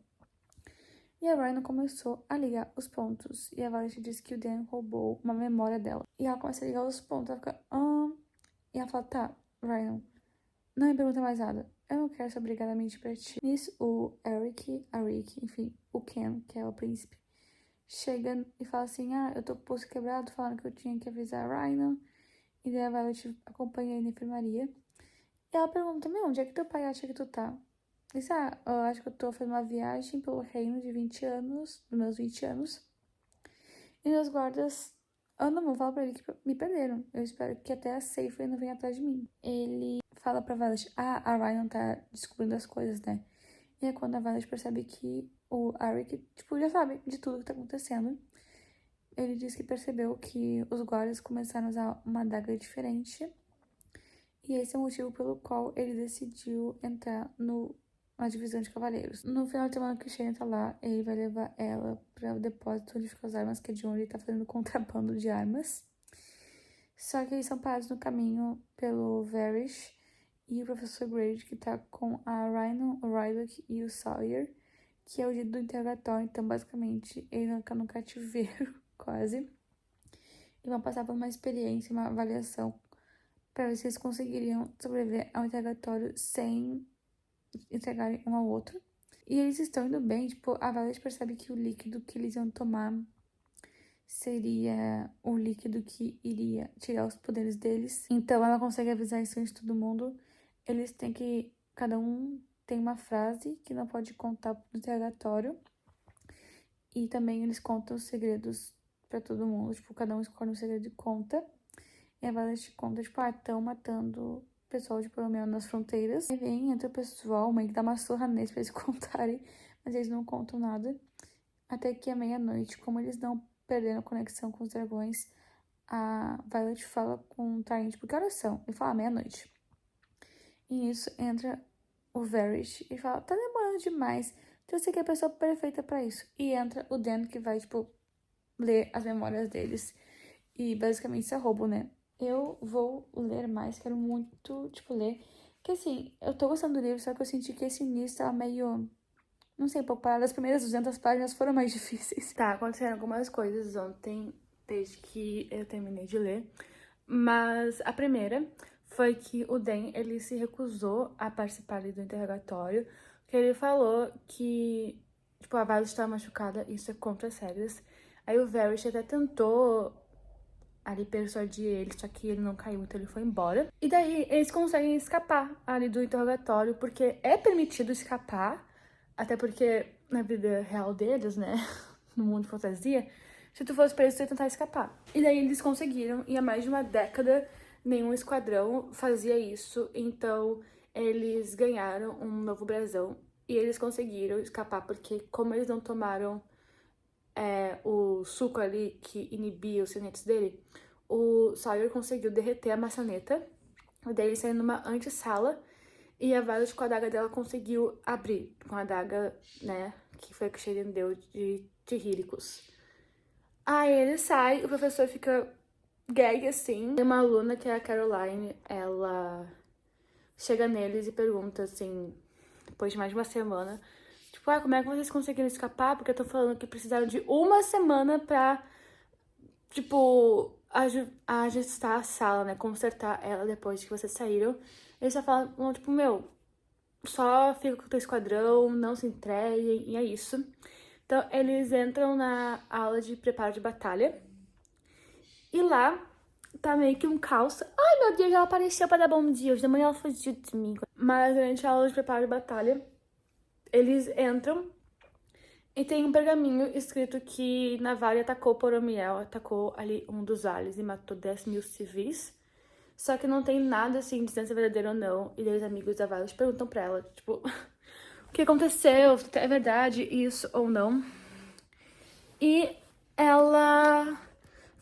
E a Ryan começou a ligar os pontos. E a Violet disse que o Dan roubou uma memória dela. E ela começa a ligar os pontos. Ela fica, E ela fala, tá, Ryan, não me pergunta mais nada. Eu não quero ser obrigada a mentir pra ti. Nisso, o Eric, a Rick, enfim, o Ken, que é o príncipe, chega e fala assim, eu tô com o pulso quebrado, falando que eu tinha que avisar a Ryan. E daí a Violet acompanha ele na enfermaria. E ela pergunta, onde é que teu pai acha que tu tá? Ele disse, eu acho que eu tô fazendo uma viagem pelo reino de 20 anos, dos meus 20 anos. E meus guardas, não vou falar pra ele que me perderam. Eu espero que até a Safeway não venha atrás de mim. Ele fala pra Violet, a Ryan tá descobrindo as coisas, né? E é quando a Violet percebe que o Eric, tipo, já sabe de tudo que tá acontecendo. Ele diz que percebeu que os guardas começaram a usar uma adaga diferente. E esse é o motivo pelo qual ele decidiu entrar na divisão de cavaleiros. No final de semana que o Shane tá lá, ele vai levar ela para o depósito onde ficam as armas, que é de onde ele tá fazendo contrabando de armas. Só que eles são parados no caminho pelo Varys e o professor Grade, que tá com a Rhino, o Rylock e o Sawyer, que é o dia do interrogatório. Então, basicamente, ele fica no cativeiro, quase. E vão passar por uma experiência, uma avaliação, para ver se eles conseguiriam sobreviver ao interrogatório sem entregarem um ao outro. E eles estão indo bem, tipo, a Violet percebe que o líquido que eles iam tomar seria o líquido que iria tirar os poderes deles. Então ela consegue avisar isso antes de todo mundo. Eles têm que... Cada um tem uma frase que não pode contar no interrogatório. E também eles contam os segredos pra todo mundo. Tipo, cada um escolhe um segredo e conta. E a Violet conta, tipo, estão matando o pessoal de pelo menos nas fronteiras. Aí vem, entra o pessoal, meio que dá uma surra neles pra eles contarem. Mas eles não contam nada. Até que à meia-noite, como eles não perderam a conexão com os dragões, a Violet fala com o Tyrion, tipo, que horas são? Ele fala, meia-noite. E nisso entra o Varys e fala, tá demorando demais. Então eu sei que é a pessoa perfeita pra isso. E entra o Dan, que vai, tipo, ler as memórias deles. E basicamente isso é roubo, né? Eu vou ler mais, quero muito, tipo, ler. Porque assim, eu tô gostando do livro, só que eu senti que esse início tava meio... Não sei, um pouco parado. As primeiras 200 páginas foram mais difíceis. Tá, aconteceram algumas coisas ontem, desde que eu terminei de ler. Mas a primeira foi que o Dan, ele se recusou a participar ali do interrogatório. Porque ele falou que, tipo, a Violet estava machucada, isso é contra as regras. Aí o Varys até tentou ali persuadir ele, só que ele não caiu, então ele foi embora. E daí eles conseguem escapar ali do interrogatório, porque é permitido escapar, até porque na vida real deles, né, no mundo de fantasia, se tu fosse preso, você ia tentar escapar. E daí eles conseguiram, e há mais de uma década nenhum esquadrão fazia isso, então eles ganharam um novo brasão e eles conseguiram escapar, porque como eles não tomaram o suco ali que inibia os senetes dele, o Sawyer conseguiu derreter a maçaneta, e daí ele saiu numa antessala, e a Violet com a adaga dela conseguiu abrir, com a adaga, né, que foi a que o Sheridan deu de Tirhiricus. Aí ele sai, o professor fica gag assim. Tem uma aluna que é a Caroline, ela chega neles e pergunta assim, depois de mais de uma semana, tipo, como é que vocês conseguiram escapar? Porque eu tô falando que precisaram de uma semana pra, tipo, ajustar a sala, né? Consertar ela depois que vocês saíram. Eles só falam, tipo, só fica com o teu esquadrão, não se entreguem, e é isso. Então, eles entram na aula de preparo de batalha. E lá tá meio que um caos. Ai, meu Deus, ela apareceu pra dar bom dia. Hoje da manhã ela fugiu de mim. Mas durante a aula de preparo de batalha, eles entram e tem um pergaminho escrito que Navari atacou Poromiel, atacou ali um dos vales e matou 10 mil civis. Só que não tem nada assim dizendo se é verdadeiro ou não. E daí os amigos da Violet perguntam pra ela, tipo, o que aconteceu? É verdade isso ou não? E ela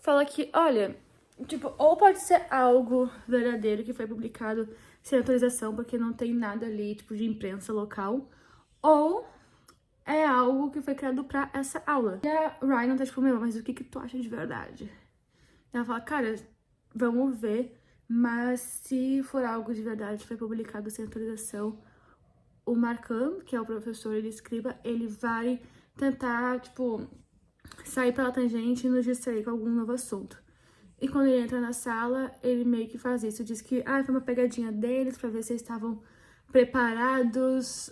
fala que, olha, tipo, ou pode ser algo verdadeiro que foi publicado sem autorização, porque não tem nada ali, tipo, de imprensa local, ou é algo algo que foi criado pra essa aula. E a Ryan tá tipo, meu, mas o que tu acha de verdade? E ela fala, cara, vamos ver, mas se for algo de verdade que foi publicado sem autorização, o Markham, que é o professor, ele escriba, ele vai tentar, tipo, sair pela tangente e nos distrair com algum novo assunto. E quando ele entra na sala, ele meio que faz isso. Diz que foi uma pegadinha deles pra ver se eles estavam preparados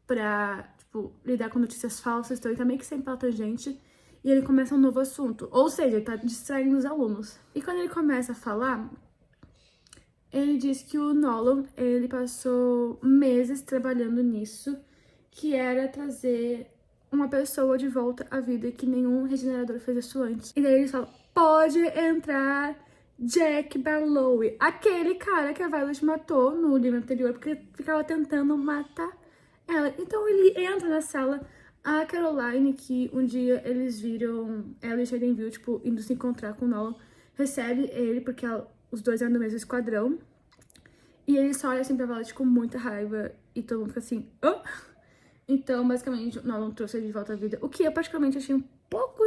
pra, tipo, lidar com notícias falsas. Então ele tá meio que sempre pela tangente. E ele começa um novo assunto. Ou seja, ele tá distraindo os alunos. E quando ele começa a falar, ele diz que o Nolan, ele passou meses trabalhando nisso, que era trazer uma pessoa de volta à vida, que nenhum regenerador fez isso antes. E daí ele fala, pode entrar Jack Barlowe, aquele cara que a Violet matou no livro anterior, porque ficava tentando matar ela. Então ele entra na sala, a Caroline, que um dia eles viram, ela e Shaden viu, tipo, indo se encontrar com o Nolan, recebe ele, porque os dois eram do mesmo esquadrão, e ele só olha assim pra Violet com muita raiva, e todo mundo fica assim, oh! Então, basicamente, o Nolan trouxe ele de volta à vida, o que eu particularmente achei um pouco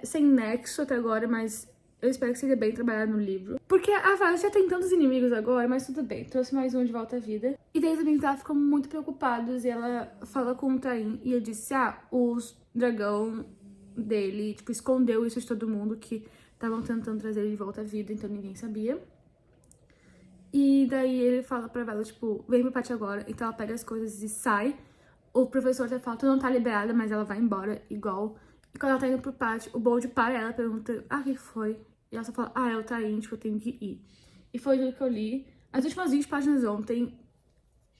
sem nexo até agora, mas eu espero que seja bem trabalhado no livro. Porque a Violet já tem tantos inimigos agora, mas tudo bem, trouxe mais um de volta à vida. E daí os amigos dela ficam muito preocupados e ela fala com o Tain e ele disse, os dragão dele, tipo, escondeu isso de todo mundo, que estavam tentando trazer ele de volta à vida, então ninguém sabia. E daí ele fala pra Violet, tipo, vem pro pátio agora. Então ela pega as coisas e sai. O professor até fala, tu não tá liberada, mas ela vai embora igual. E quando ela tá indo pro pátio, o Bold para ela, pergunta, o que foi? E ela só fala, ela tá indo, tipo, eu tenho que ir. E foi tudo que eu li. As últimas 20 páginas ontem,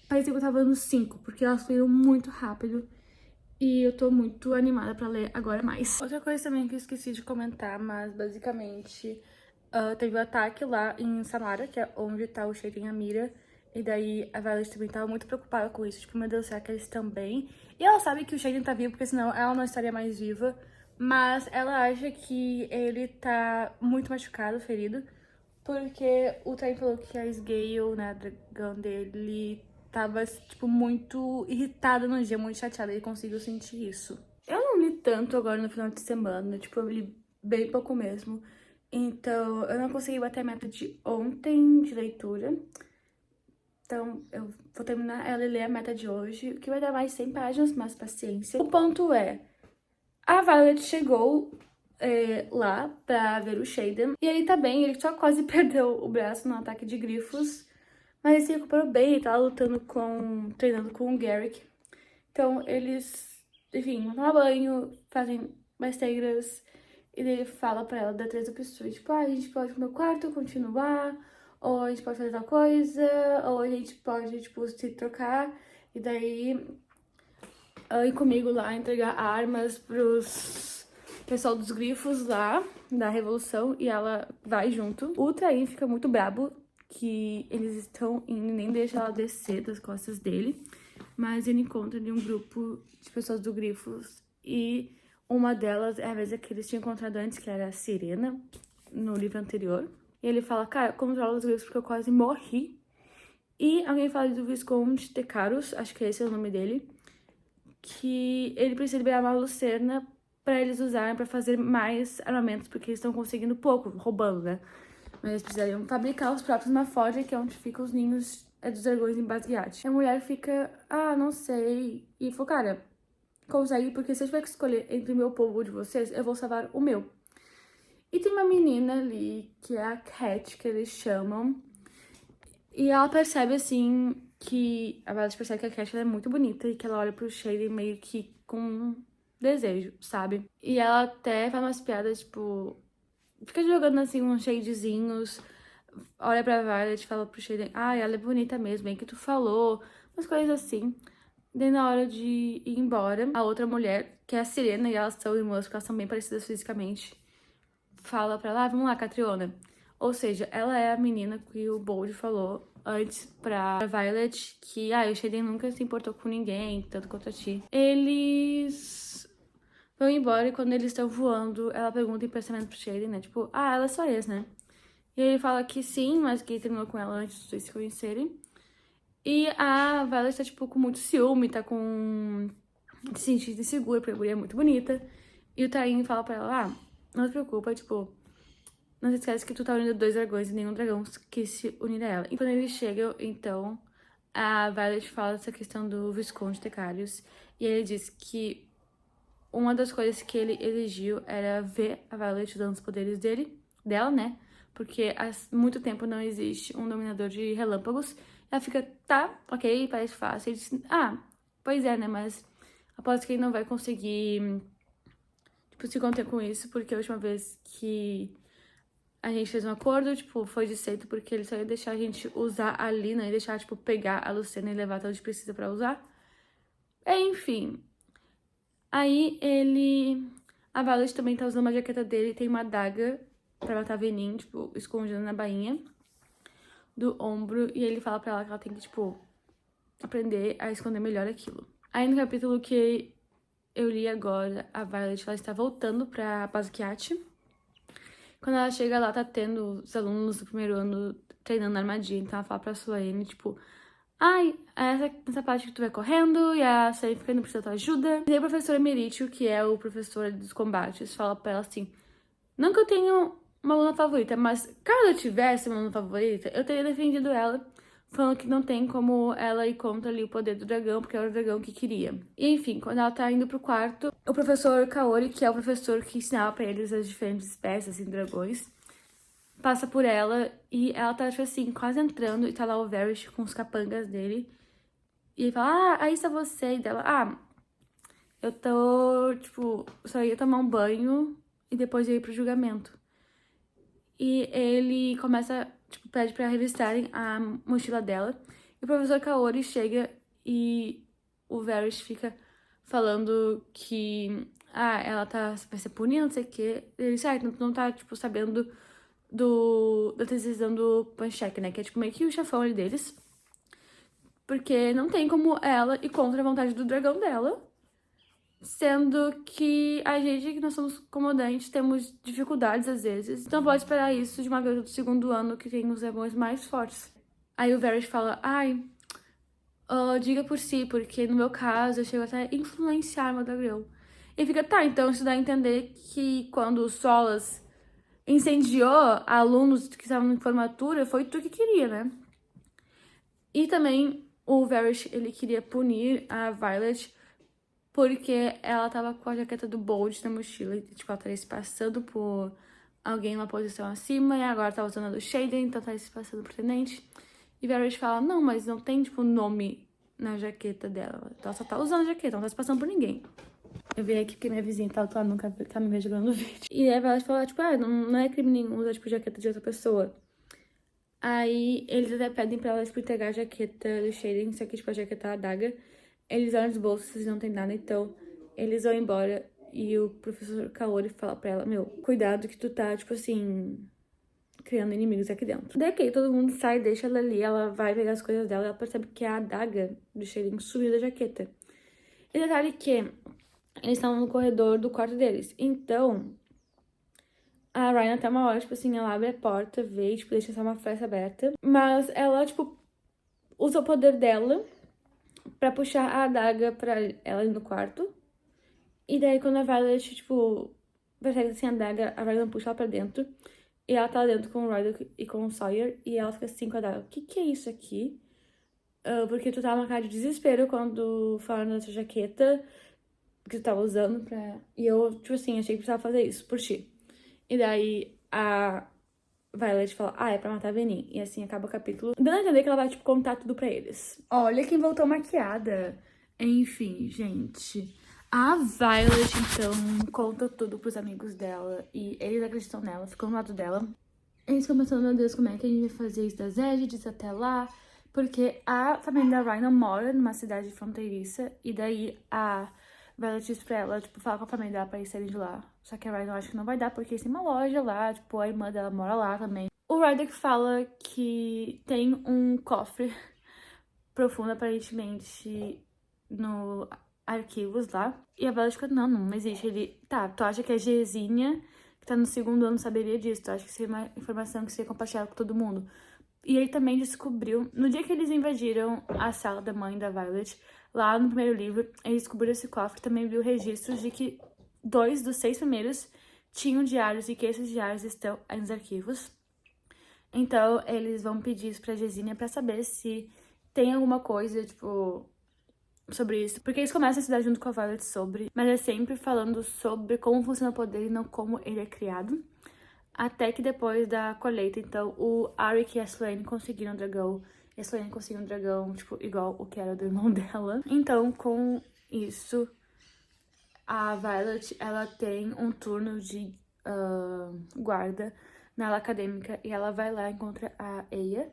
parecia que eu tava lendo 5, porque elas fluíram muito rápido. E eu tô muito animada pra ler agora mais. Outra coisa também que eu esqueci de comentar, mas basicamente teve um ataque lá em Samara, que é onde tá o Shaden e a Mira. E daí a Violet também tava muito preocupada com isso. Tipo, meu Deus, será que eles estão bem? E ela sabe que o Shaden tá vivo, porque senão ela não estaria mais viva. Mas ela acha que ele tá muito machucado, ferido. Porque o Tain falou que a Sgale, né, a dragão dele, tava, tipo, muito irritada no dia, muito chateada. Ele conseguiu sentir isso. Eu não li tanto agora no final de semana. Tipo, eu li bem pouco mesmo. Então, eu não consegui bater a meta de ontem de leitura. Então, eu vou terminar ela e ler a meta de hoje, o que vai dar mais 100 páginas, mas paciência. O ponto é, a Violet chegou lá pra ver o Shaden, e ele tá bem, ele só quase perdeu o braço no ataque de grifos, mas ele se recuperou bem, ele tava treinando com o Garrick. Então, eles, enfim, vão tomar banho, fazem besteiras, e daí ele fala pra ela, dá 3 opções, tipo, a gente pode ir pro meu quarto, continuar, ou a gente pode fazer tal coisa, ou a gente pode, tipo, se trocar, e daí ir comigo lá entregar armas pros pessoal dos grifos lá, da Revolução, e ela vai junto. O Tain fica muito brabo, que eles estão indo, nem deixa ela descer das costas dele, mas ele encontra ali um grupo de pessoas do grifos, e uma delas é a mesma que eles tinham encontrado antes, que era a Sirena, no livro anterior. E ele fala, cara, controla os grifos porque eu quase morri. E alguém fala do Visconde de Caros, acho que esse é o nome dele, que ele precisa liberar uma lucerna pra eles usarem pra fazer mais armamentos, porque eles estão conseguindo pouco, roubando, né? Mas eles precisariam fabricar os próprios Maforja, que é onde ficam os ninhos dos dragões em Basgiat. A mulher fica, não sei. E falou, cara, consegue, porque se eu tiver que escolher entre o meu povo ou de vocês, eu vou salvar o meu. E tem uma menina ali, que é a Cat, que eles chamam. E ela percebe, assim, que... A Violet percebe que a Cat ela é muito bonita e que ela olha pro Shaden meio que com desejo, sabe? E ela até faz umas piadas, tipo... Fica jogando, assim, uns shadezinhos. Olha pra Violet e fala pro Shaden, ela é bonita mesmo, bem que tu falou. Umas coisas assim. Daí na hora de ir embora, a outra mulher, que é a Sirena, e elas são irmãs, porque elas são bem parecidas fisicamente, fala pra ela, vamos lá, Catriona. Ou seja, ela é a menina que o Bold falou antes pra Violet, que, o Shaden nunca se importou com ninguém, tanto quanto a ti. Eles vão embora e quando eles estão voando, ela pergunta em pensamento pro Shaden, né? Tipo, ela é só ex, né? E ele fala que sim, mas que terminou com ela antes de vocês se conhecerem. E a Violet tá, tipo, com muito ciúme, tá com se sentir insegura, porque a guria é muito bonita. E o Tarim fala pra ela, não se preocupa, tipo, não se esquece que tu tá unindo 2 dragões e nenhum dragão quis se unir a ela. E quando eles chegam, então, a Violet fala dessa questão do Visconde Tecários. E ele diz que uma das coisas que ele exigiu era ver a Violet usando os poderes dela, né? Porque há muito tempo não existe um dominador de relâmpagos. Ela fica, tá, ok, parece fácil. Ele diz, pois é, né? Mas aposto que ele não vai conseguir, tipo, se conter com isso, porque a última vez que a gente fez um acordo, tipo, foi de jeito, porque ele só ia deixar a gente usar a Lina e deixar, tipo, pegar a Lucena e levar até onde precisa pra usar. Enfim. Aí a Violet também tá usando uma jaqueta dele e tem uma adaga pra matar Venin, tipo, escondendo na bainha do ombro. E ele fala pra ela que ela tem que, tipo, aprender a esconder melhor aquilo. Aí no capítulo que eu li agora, a Violet, ela está voltando pra Basquiat. Quando ela chega lá, tá tendo os alunos do primeiro ano treinando na armadilha. Então ela fala pra Suane, tipo, essa parte que tu vai correndo e a Suane fica indo precisar da tua ajuda. E aí o professor Emerítio, que é o professor dos combates, fala pra ela assim, não que eu tenha uma aluna favorita, mas caso eu tivesse uma aluna favorita, eu teria defendido ela, falando que não tem como ela ir contra ali o poder do dragão, porque era o dragão que queria. E enfim, quando ela tá indo pro quarto, o professor Kaori, que é o professor que ensinava pra eles as diferentes espécies de dragões, passa por ela e ela tá, tipo assim, quase entrando e tá lá o Varys com os capangas dele. E ele fala, aí está você. E dela, eu tô, tipo, só ia tomar um banho e depois ia ir pro julgamento. E ele começa, tipo, pede pra revistarem a mochila dela. E o professor Kaori chega e o Varys fica falando que, ela vai ser punida, não sei o quê. Ele diz, não tá, tipo, sabendo da decisão do Panchek, né? Que é, tipo, meio que o chefão ali deles. Porque não tem como ela ir contra a vontade do dragão dela. Sendo que a gente, que nós somos comandantes, temos dificuldades às vezes. Então pode esperar isso de uma garota do segundo ano que tem os dragões mais fortes. Aí o Varys fala, diga por si, porque no meu caso eu chego até a influenciar meu dragão. E fica, então isso dá a entender que quando o Solas incendiou alunos que estavam em formatura, foi tu que queria, né? E também o Varys, ele queria punir a Violet porque ela tava com a jaqueta do Bold na mochila. E, tipo, ela estaria se passando por alguém numa posição acima e agora tá usando a do Shaden, então tá se passando por tenente. E Varys fala, não, mas não tem, tipo, nome na jaqueta dela. Ela só tá usando a jaqueta, não tá se passando por ninguém. Eu vi aqui porque minha vizinha tá atuando no cabelo, tá me vendo jogando no vídeo. E aí ela fala, tipo, não é crime nenhum usar, tipo, jaqueta de outra pessoa. Aí eles até pedem pra ela, tipo, entregar a jaqueta do Shaden, só que, tipo, a jaqueta é a adaga. Eles olham nos bolsos e não tem nada, então eles vão embora. E o professor Kaori fala pra ela, cuidado que tu tá, tipo assim, criando inimigos aqui dentro. Daí, ok, todo mundo sai, deixa ela ali, ela vai pegar as coisas dela, ela percebe que a adaga do Shaden sumiu da jaqueta. E detalhe que eles estavam no corredor do quarto deles. Então, a Rhaena até uma hora, tipo assim, ela abre a porta, vê e, tipo, deixa só uma fresta aberta. Mas ela, tipo, usa o poder dela pra puxar a adaga pra ela ir no quarto. E daí, quando a Violet, tipo, percebe assim a adaga, a Rhaena puxa ela pra dentro. E ela tá lá dentro com o Roderick e com o Sawyer. E ela fica assim com a adaga, o que é isso aqui? Porque tu tava uma cara de desespero quando falaram da sua jaqueta que tu tava usando pra... E eu, tipo assim, achei que precisava fazer isso por ti. E daí a Violet fala, é pra matar a Venin. E assim acaba o capítulo, dando a entender que ela vai, tipo, contar tudo pra eles. Olha quem voltou maquiada. Enfim, gente. A Violet, então, conta tudo pros amigos dela. E eles acreditam nela, ficam do lado dela. Eles ficam pensando, meu Deus, como é que a gente vai fazer isso das Égidis até lá? Porque a família da Rhaena mora numa cidade fronteiriça. E daí a Violet diz pra ela, tipo, fala com a família dela pra eles saírem de lá. Só que a Rhaena acha que não vai dar, porque tem uma loja lá, tipo, a irmã dela mora lá também. O Roderick fala que tem um cofre profundo, aparentemente, no arquivos lá. E a Violet fica, não existe. Ele, tu acha que a Gzinha, que tá no segundo ano, saberia disso? Tu acha que seria uma informação que seria compartilhada com todo mundo? E ele também descobriu, no dia que eles invadiram a sala da mãe da Violet, lá no primeiro livro, eles descobriram esse cofre, também viu registros de que 2 dos 6 primeiros tinham diários e que esses diários estão nos arquivos. Então, eles vão pedir isso pra Gesínia pra saber se tem alguma coisa, tipo, sobre isso. Porque eles começam a estudar junto com a Violet sobre, mas é sempre falando sobre como funciona o poder e não como ele é criado. Até que depois da colheita, então, o Arik e a Sloane conseguiram um dragão. E a Sloane conseguiu um dragão, tipo, igual o que era do irmão dela. Então, com isso, a Violet, ela tem um turno de guarda na ala acadêmica. E ela vai lá e encontra a Eia,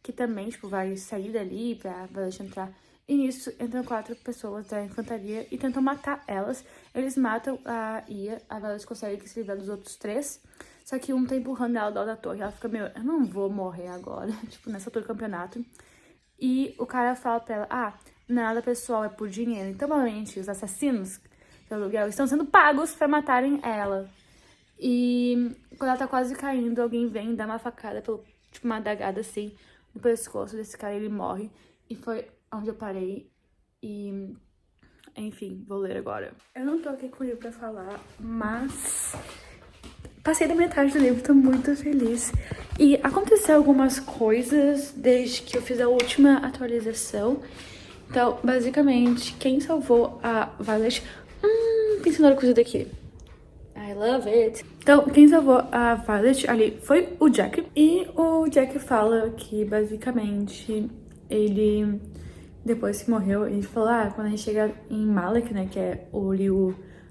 que também, tipo, vai sair dali pra Violet entrar. E nisso, entram 4 pessoas da infantaria e tentam matar elas. Eles matam a Ia, a Violet consegue se livrar dos outros 3. Só que um tá empurrando ela do lado da torre. Ela fica meio, eu não vou morrer agora, tipo, nessa altura do campeonato. E o cara fala pra ela, nada pessoal, é por dinheiro. Então, provavelmente, os assassinos do aluguel estão sendo pagos pra matarem ela. E quando ela tá quase caindo, alguém vem e dá uma facada, tipo, uma adagada assim, no pescoço desse cara, ele morre. E foi onde eu parei. E, enfim, vou ler agora. Eu não tô aqui com o livro pra falar, mas passei da metade do livro, tô muito feliz. E aconteceu algumas coisas desde que eu fiz a última atualização. Então, basicamente, quem salvou a Violet... tem cenoura cozida aqui. I love it. Então, quem salvou a Violet ali foi o Jack. E o Jack fala que, basicamente, ele... Depois que morreu, ele falou, quando a gente chega em Malek, né, que é o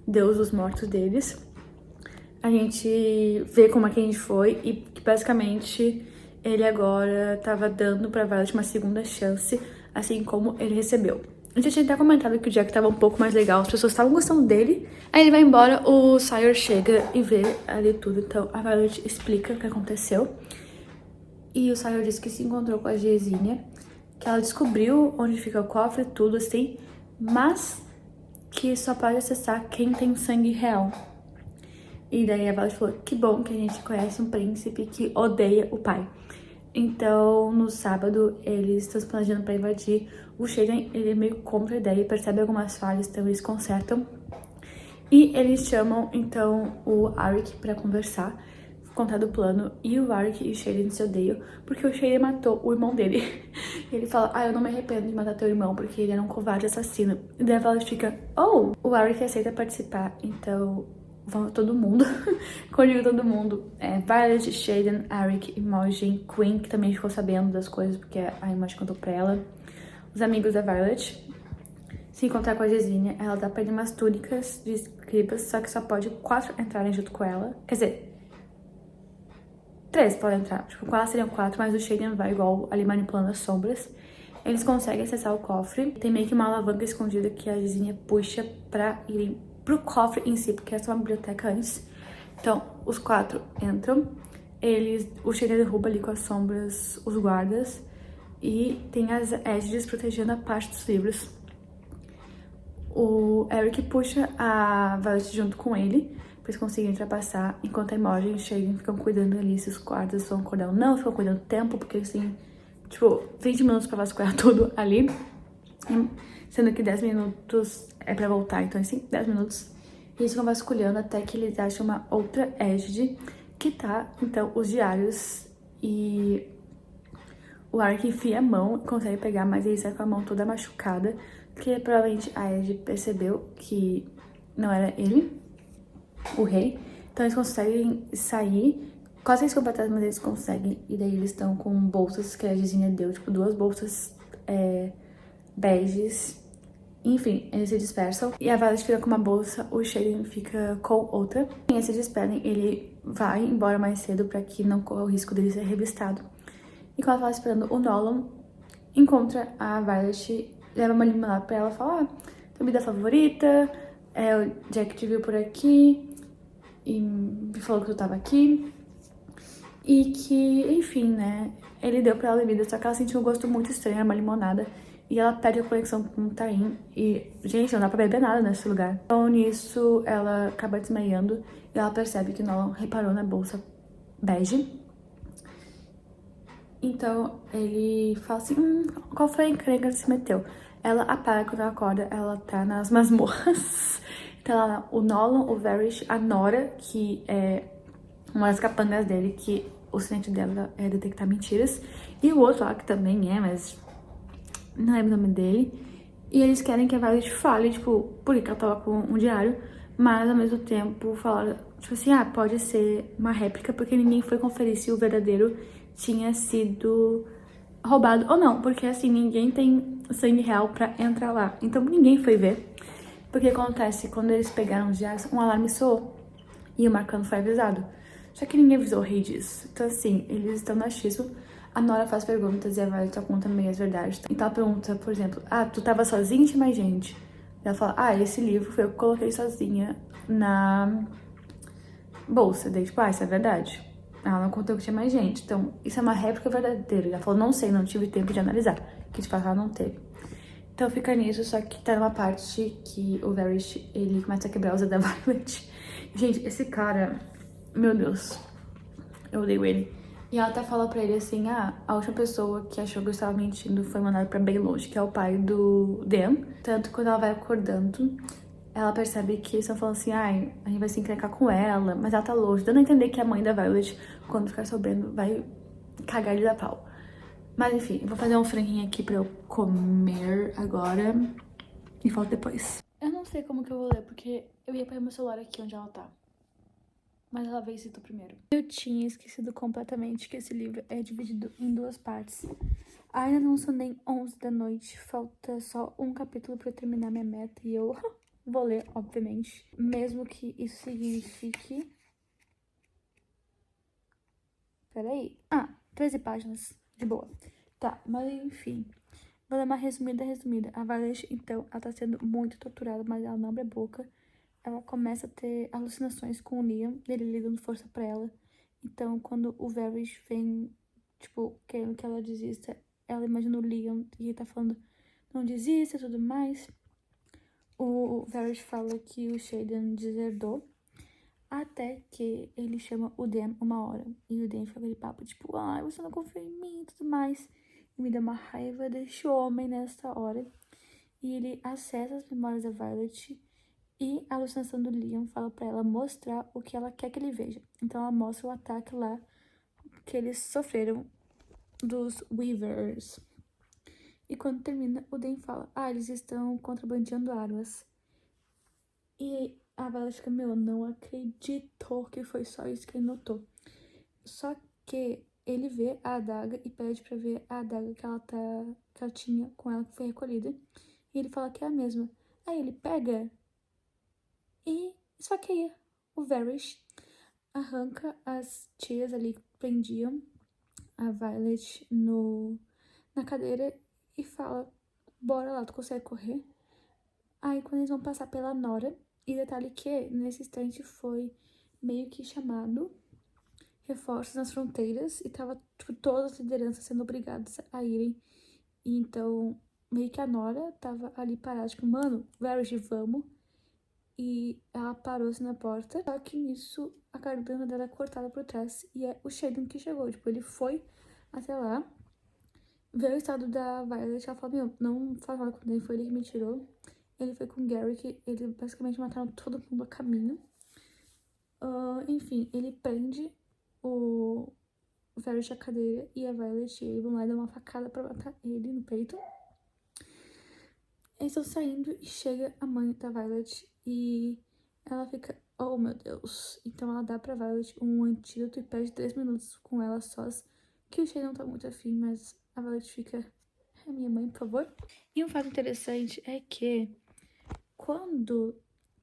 deus dos mortos deles, a gente vê como é que a gente foi e que basicamente ele agora tava dando pra Violet uma segunda chance, assim como ele recebeu. A gente tinha até comentado que o Jack tava um pouco mais legal, as pessoas estavam gostando dele. Aí ele vai embora, o Sire chega e vê ali tudo, então a Violet explica o que aconteceu. E o Sire disse que se encontrou com a Gesínia, que ela descobriu onde fica o cofre, tudo assim, mas que só pode acessar quem tem sangue real. E daí a Violet falou, que bom que a gente conhece um príncipe que odeia o pai. Então, no sábado, eles estão se planejando pra invadir. O Shaden, ele é meio contra a ideia, percebe algumas falhas, então eles consertam. E eles chamam, então, o Arik pra conversar, contar do plano. E o Arik e o Shaden se odeiam, porque o Shaden matou o irmão dele. E ele fala, eu não me arrependo de matar teu irmão, porque ele era um covarde assassino. E daí a Violet fica, o Arik aceita participar, então... Vamos todo mundo. Quando eu digo todo mundo, Violet, Shaden, Arik, Imogen, Queen, que também ficou sabendo das coisas porque a Imogen contou pra ela. Os amigos da Violet. Se encontrar com a Gesínia, ela dá pra ele umas túnicas de escribas, só que só pode 4 entrarem junto com ela. Quer dizer, 3 podem entrar. Tipo, com ela seriam 4, mas o Shaden vai igual ali manipulando as sombras. Eles conseguem acessar o cofre. Tem meio que uma alavanca escondida que a Gesínia puxa pra irem pro cofre em si, porque essa é uma biblioteca antes. Então, os 4 entram. O Shaden derruba ali com as sombras os guardas. E tem as Égides protegendo a parte dos livros. O Arik puxa a Violet junto com ele, pra eles conseguirem ultrapassar, enquanto a Imogen e o Shaden ficam cuidando ali se os guardas vão acordar ou não, ficam cuidando do tempo, porque eles têm, tipo, 20 minutos pra vasculhar tudo ali. Sendo que 10 minutos é pra voltar, então assim, 10 minutos. E eles vão vasculhando até que eles acham uma outra égide, que tá, então, os diários. E o Arik enfia a mão e consegue pegar, mas ele sai com a mão toda machucada, porque provavelmente a égide percebeu que não era ele, o rei. Então eles conseguem sair, quase eles completaram, mas eles conseguem. E daí eles estão com bolsas que a Gesínia deu, tipo, 2 bolsas beges. Enfim, eles se dispersam e a Violet fica com uma bolsa, o Shaden fica com outra. E eles se despedem, ele vai embora mais cedo pra que não corra o risco dele ser revistado. E quando ela tava esperando, o Nolan encontra a Violet, leva uma limonada pra ela e fala, tua bebida favorita, o Jack te viu por aqui e me falou que tu tava aqui. E que, enfim, né, ele deu pra ela a bebida, só que ela sentiu um gosto muito estranho, era uma limonada. E ela perde a conexão com o Taim. E, gente, não dá pra beber nada nesse lugar. Então, nisso, ela acaba desmaiando. E ela percebe que Nolan reparou na bolsa bege. Então, ele fala assim, qual foi a encrenca que se meteu? ela apaga quando ela acorda, ela tá nas masmorras. Então ela, o Nolan, o Varys, a Nora, que é uma das capangas dele, que o ciente dela é detectar mentiras. E o outro lá, que também é, mas não lembro o nome dele. E eles querem que a Violet fale, tipo, por que ela tava com um diário. Mas, ao mesmo tempo, falaram, tipo assim, pode ser uma réplica, porque ninguém foi conferir se o verdadeiro tinha sido roubado ou não. Porque, assim, ninguém tem sangue real pra entrar lá. Então, ninguém foi ver. Porque acontece, quando eles pegaram os diários, um alarme soou. E o Marcano foi avisado. Só que ninguém avisou o rei disso. Então, assim, eles estão no achismo. A Nora faz perguntas e a Violet só conta meias verdades. Então ela pergunta, por exemplo, tu tava sozinha ou tinha mais gente? E ela fala, esse livro foi eu que coloquei sozinha na bolsa. Daí, tipo, isso é verdade. Ela não contou que tinha mais gente. Então, isso é uma réplica verdadeira. Ela falou, não sei, não tive tempo de analisar. Que de fato ela não teve. Então fica nisso, só que tá numa parte que o Varys, ele começa a quebrar os dedos da Violet. Gente, esse cara, meu Deus, eu odeio ele. E ela até fala pra ele assim, a última pessoa que achou que eu estava mentindo foi mandada pra bem longe, que é o pai do Dan. Tanto que quando ela vai acordando, ela percebe que eles estão falando assim, a gente vai se encrencar com ela, mas ela tá longe, dando a entender que a mãe da Violet, quando ficar sabendo, vai cagar ele da pau. Mas enfim, eu vou fazer um franguinho aqui pra eu comer agora e volto depois. Eu não sei como que eu vou ler, porque eu ia pôr meu celular aqui onde ela tá. Mas ela veio e citou primeiro. Eu tinha esquecido completamente que esse livro é dividido em 2 partes. Ainda não são nem 11 da noite, falta só um capítulo pra eu terminar minha meta e eu vou ler, obviamente. Mesmo que isso signifique... Peraí. 13 páginas. De boa. Tá, mas enfim. Vou dar uma resumida. A Violet, então, ela tá sendo muito torturada, mas ela não abre a boca. Ela começa a ter alucinações com o Liam, ele dando força pra ela. Então, quando o Varys vem, tipo, querendo que ela desista, ela imagina o Liam e ele tá falando, não desista e tudo mais. O Varys fala que o Shaden deserdou, até que ele chama o Dan uma hora. E o Dan fica aquele papo, tipo, você não confia em mim e tudo mais. E me dá uma raiva deste homem nessa hora. E ele acessa as memórias da Violet e a alucinação do Liam fala pra ela mostrar o que ela quer que ele veja. Então ela mostra o ataque lá que eles sofreram dos Weavers. E quando termina, o Dan fala, eles estão contrabandeando armas. E a Violet fica, não acredito que foi só isso que ele notou. Só que ele vê a adaga e pede pra ver a adaga que ela tinha com ela, que foi recolhida. E ele fala que é a mesma. Aí ele pega e esfaqueia o Varys. Arranca as tias ali que prendiam a Violet na cadeira e fala, bora lá, tu consegue correr? Aí quando eles vão passar pela Nora, e detalhe que nesse instante foi meio que chamado reforços nas fronteiras e tava tipo, todas as lideranças sendo obrigadas a irem. E então meio que a Nora tava ali parada, tipo, mano, Varys, vamos. E ela parou-se na porta, só que nisso a garganta dela é cortada por trás e é o Shaden que chegou, tipo, ele foi até lá, veio o estado da Violet, ela falou, não faz nada com ele, foi ele que me tirou. Ele foi com o Garrick, ele basicamente mataram todo mundo a caminho. Enfim, ele prende o Varys à cadeira e a Violet e ele vão lá e dão uma facada pra matar ele no peito. Eles estão saindo e chega a mãe da Violet e ela fica, oh meu Deus. Então ela dá pra Violet um antídoto e perde 3 minutos com ela sós, que o Shay não tá muito afim, mas a Violet fica, minha mãe, por favor. E um fato interessante é que quando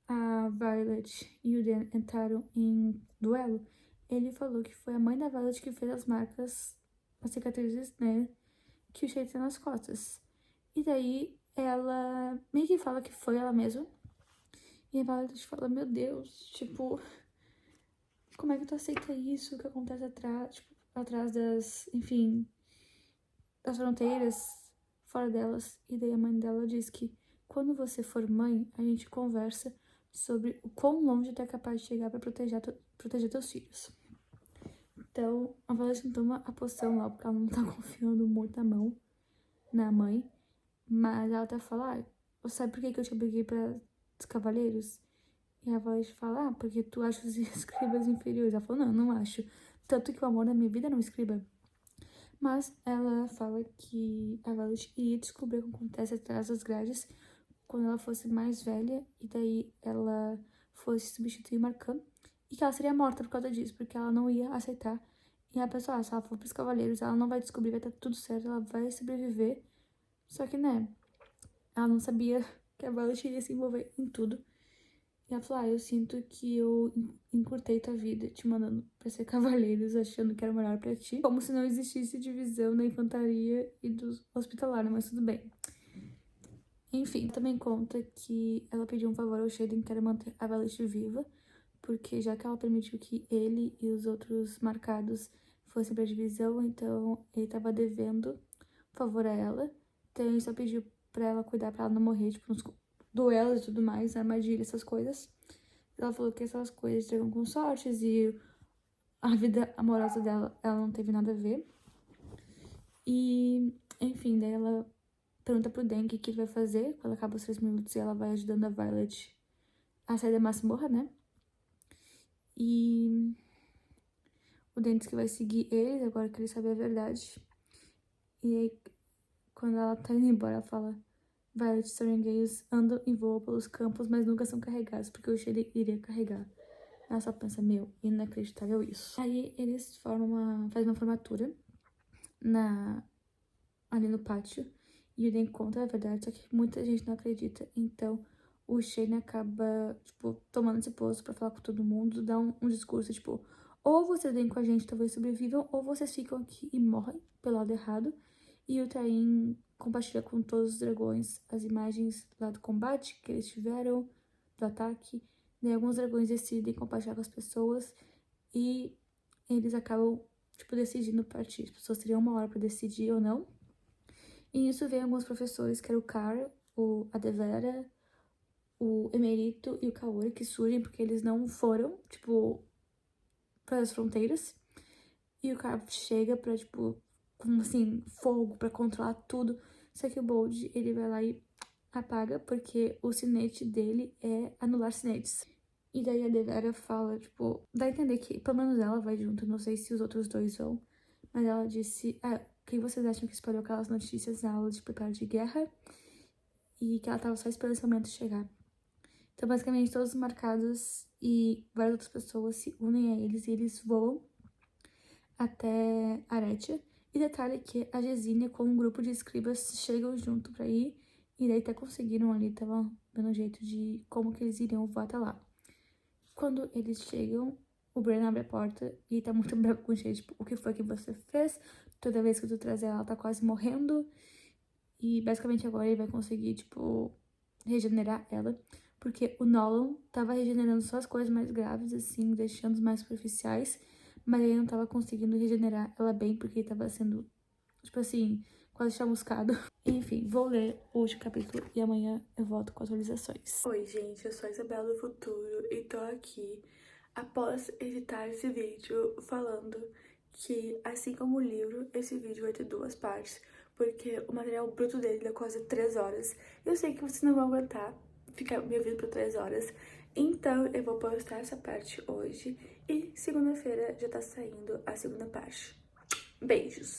a Violet e o Dan entraram em duelo, ele falou que foi a mãe da Violet que fez as marcas, as cicatrizes, né, que o Shay tem nas costas. E daí ela meio que fala que foi ela mesma. E a Violet fala, meu Deus, tipo, como é que tu aceita isso? O que acontece atrás, tipo, atrás das, enfim, das fronteiras, fora delas. E daí a mãe dela diz que quando você for mãe, a gente conversa sobre o quão longe tu é capaz de chegar pra proteger teus filhos. Então, a Violet toma a poção lá, porque ela não tá confiando muito na mãe. Mas ela até fala, sabe por que que eu te obriguei para os cavaleiros? E a Violet fala, porque tu acha os escribas inferiores. Ela falou, não, eu não acho. Tanto que o amor da minha vida não é escriba. Mas ela fala que a Violet iria descobrir o que acontece atrás das grades quando ela fosse mais velha, e daí ela fosse substituir o Marcam, e que ela seria morta por causa disso, porque ela não ia aceitar. E a pessoa, se ela for pros cavaleiros, ela não vai descobrir, vai estar tudo certo, ela vai sobreviver. Só que, né, ela não sabia que a Violet iria se envolver em tudo. E ela falou, eu sinto que eu encurtei tua vida, te mandando pra ser cavaleiros, achando que era melhor pra ti. Como se não existisse divisão da infantaria e do hospitalar, mas tudo bem. Enfim, também conta que ela pediu um favor ao Shaden, que era manter a Violet viva, porque já que ela permitiu que ele e os outros marcados fossem pra divisão, então ele tava devendo um favor a ela. Então ele só pediu pra ela cuidar pra ela não morrer, tipo, nos duelos e tudo mais, armadilha, essas coisas. Ela falou que essas coisas chegam com sortes e a vida amorosa dela, ela não teve nada a ver. E, enfim, daí ela pergunta pro Dan o que ele vai fazer quando acaba os 3 minutos, e ela vai ajudando a Violet a sair da masmorra, né? E o Dan diz que vai seguir eles agora que ele sabe a verdade. E aí, quando ela tá indo embora, ela fala: Violet e Sorengales andam e voam pelos campos, mas nunca são carregados, porque o Shade iria carregar. Ela só pensa, meu, inacreditável isso. Aí eles fazem uma formatura ali no pátio, e o Dan conta a verdade, só que muita gente não acredita. Então o Shane acaba, tipo, tomando esse posto pra falar com todo mundo, dá um discurso, tipo, ou vocês vêm com a gente, talvez sobrevivam, ou vocês ficam aqui e morrem pelo lado errado. E o Tain compartilha com todos os dragões as imagens lá do combate que eles tiveram, do ataque. Daí alguns dragões decidem compartilhar com as pessoas e eles acabam, tipo, decidindo partir. As pessoas teriam uma hora pra decidir ou não. E nisso vem alguns professores, que era o Carl, a Devera, o Emerito e o Kaori, que surgem porque eles não foram, tipo, para as fronteiras. E o Carl chega pra, tipo, com, assim, fogo pra controlar tudo. Só que o Bold, ele vai lá e apaga, porque o sinete dele é anular sinetes. E daí a Devera fala, tipo, dá a entender que, pelo menos ela vai junto, não sei se os outros dois vão. Mas ela disse, quem vocês acham que espalhou aquelas notícias na aula de preparo de guerra? E que ela tava só esperando esse momento chegar. Então, basicamente, todos os marcados e várias outras pessoas se unem a eles e eles voam até Aretia. E detalhe que a Gesine com um grupo de escribas chegam junto pra ir, e daí até conseguiram ali, tava dando um jeito de como que eles iriam voar até lá. Quando eles chegam, o Bran abre a porta e tá muito bravo com o Shade, tipo, o que foi que você fez? Toda vez que tu traz ela tá quase morrendo. E basicamente agora ele vai conseguir, tipo, regenerar ela. Porque o Nolan tava regenerando só as coisas mais graves, assim, deixando os mais superficiais. Mas ele não tava conseguindo regenerar ela bem, porque ele tava sendo, tipo assim, quase chamuscado. Enfim, vou ler o último capítulo e amanhã eu volto com atualizações. Oi, gente, eu sou a Isabela do Futuro e tô aqui após editar esse vídeo falando que, assim como o livro, esse vídeo vai ter 2 partes, porque o material bruto dele é quase 3 horas. Eu sei que vocês não vão aguentar ficar me ouvindo por 3 horas, então eu vou postar essa parte hoje e segunda-feira já tá saindo a segunda parte. Beijos!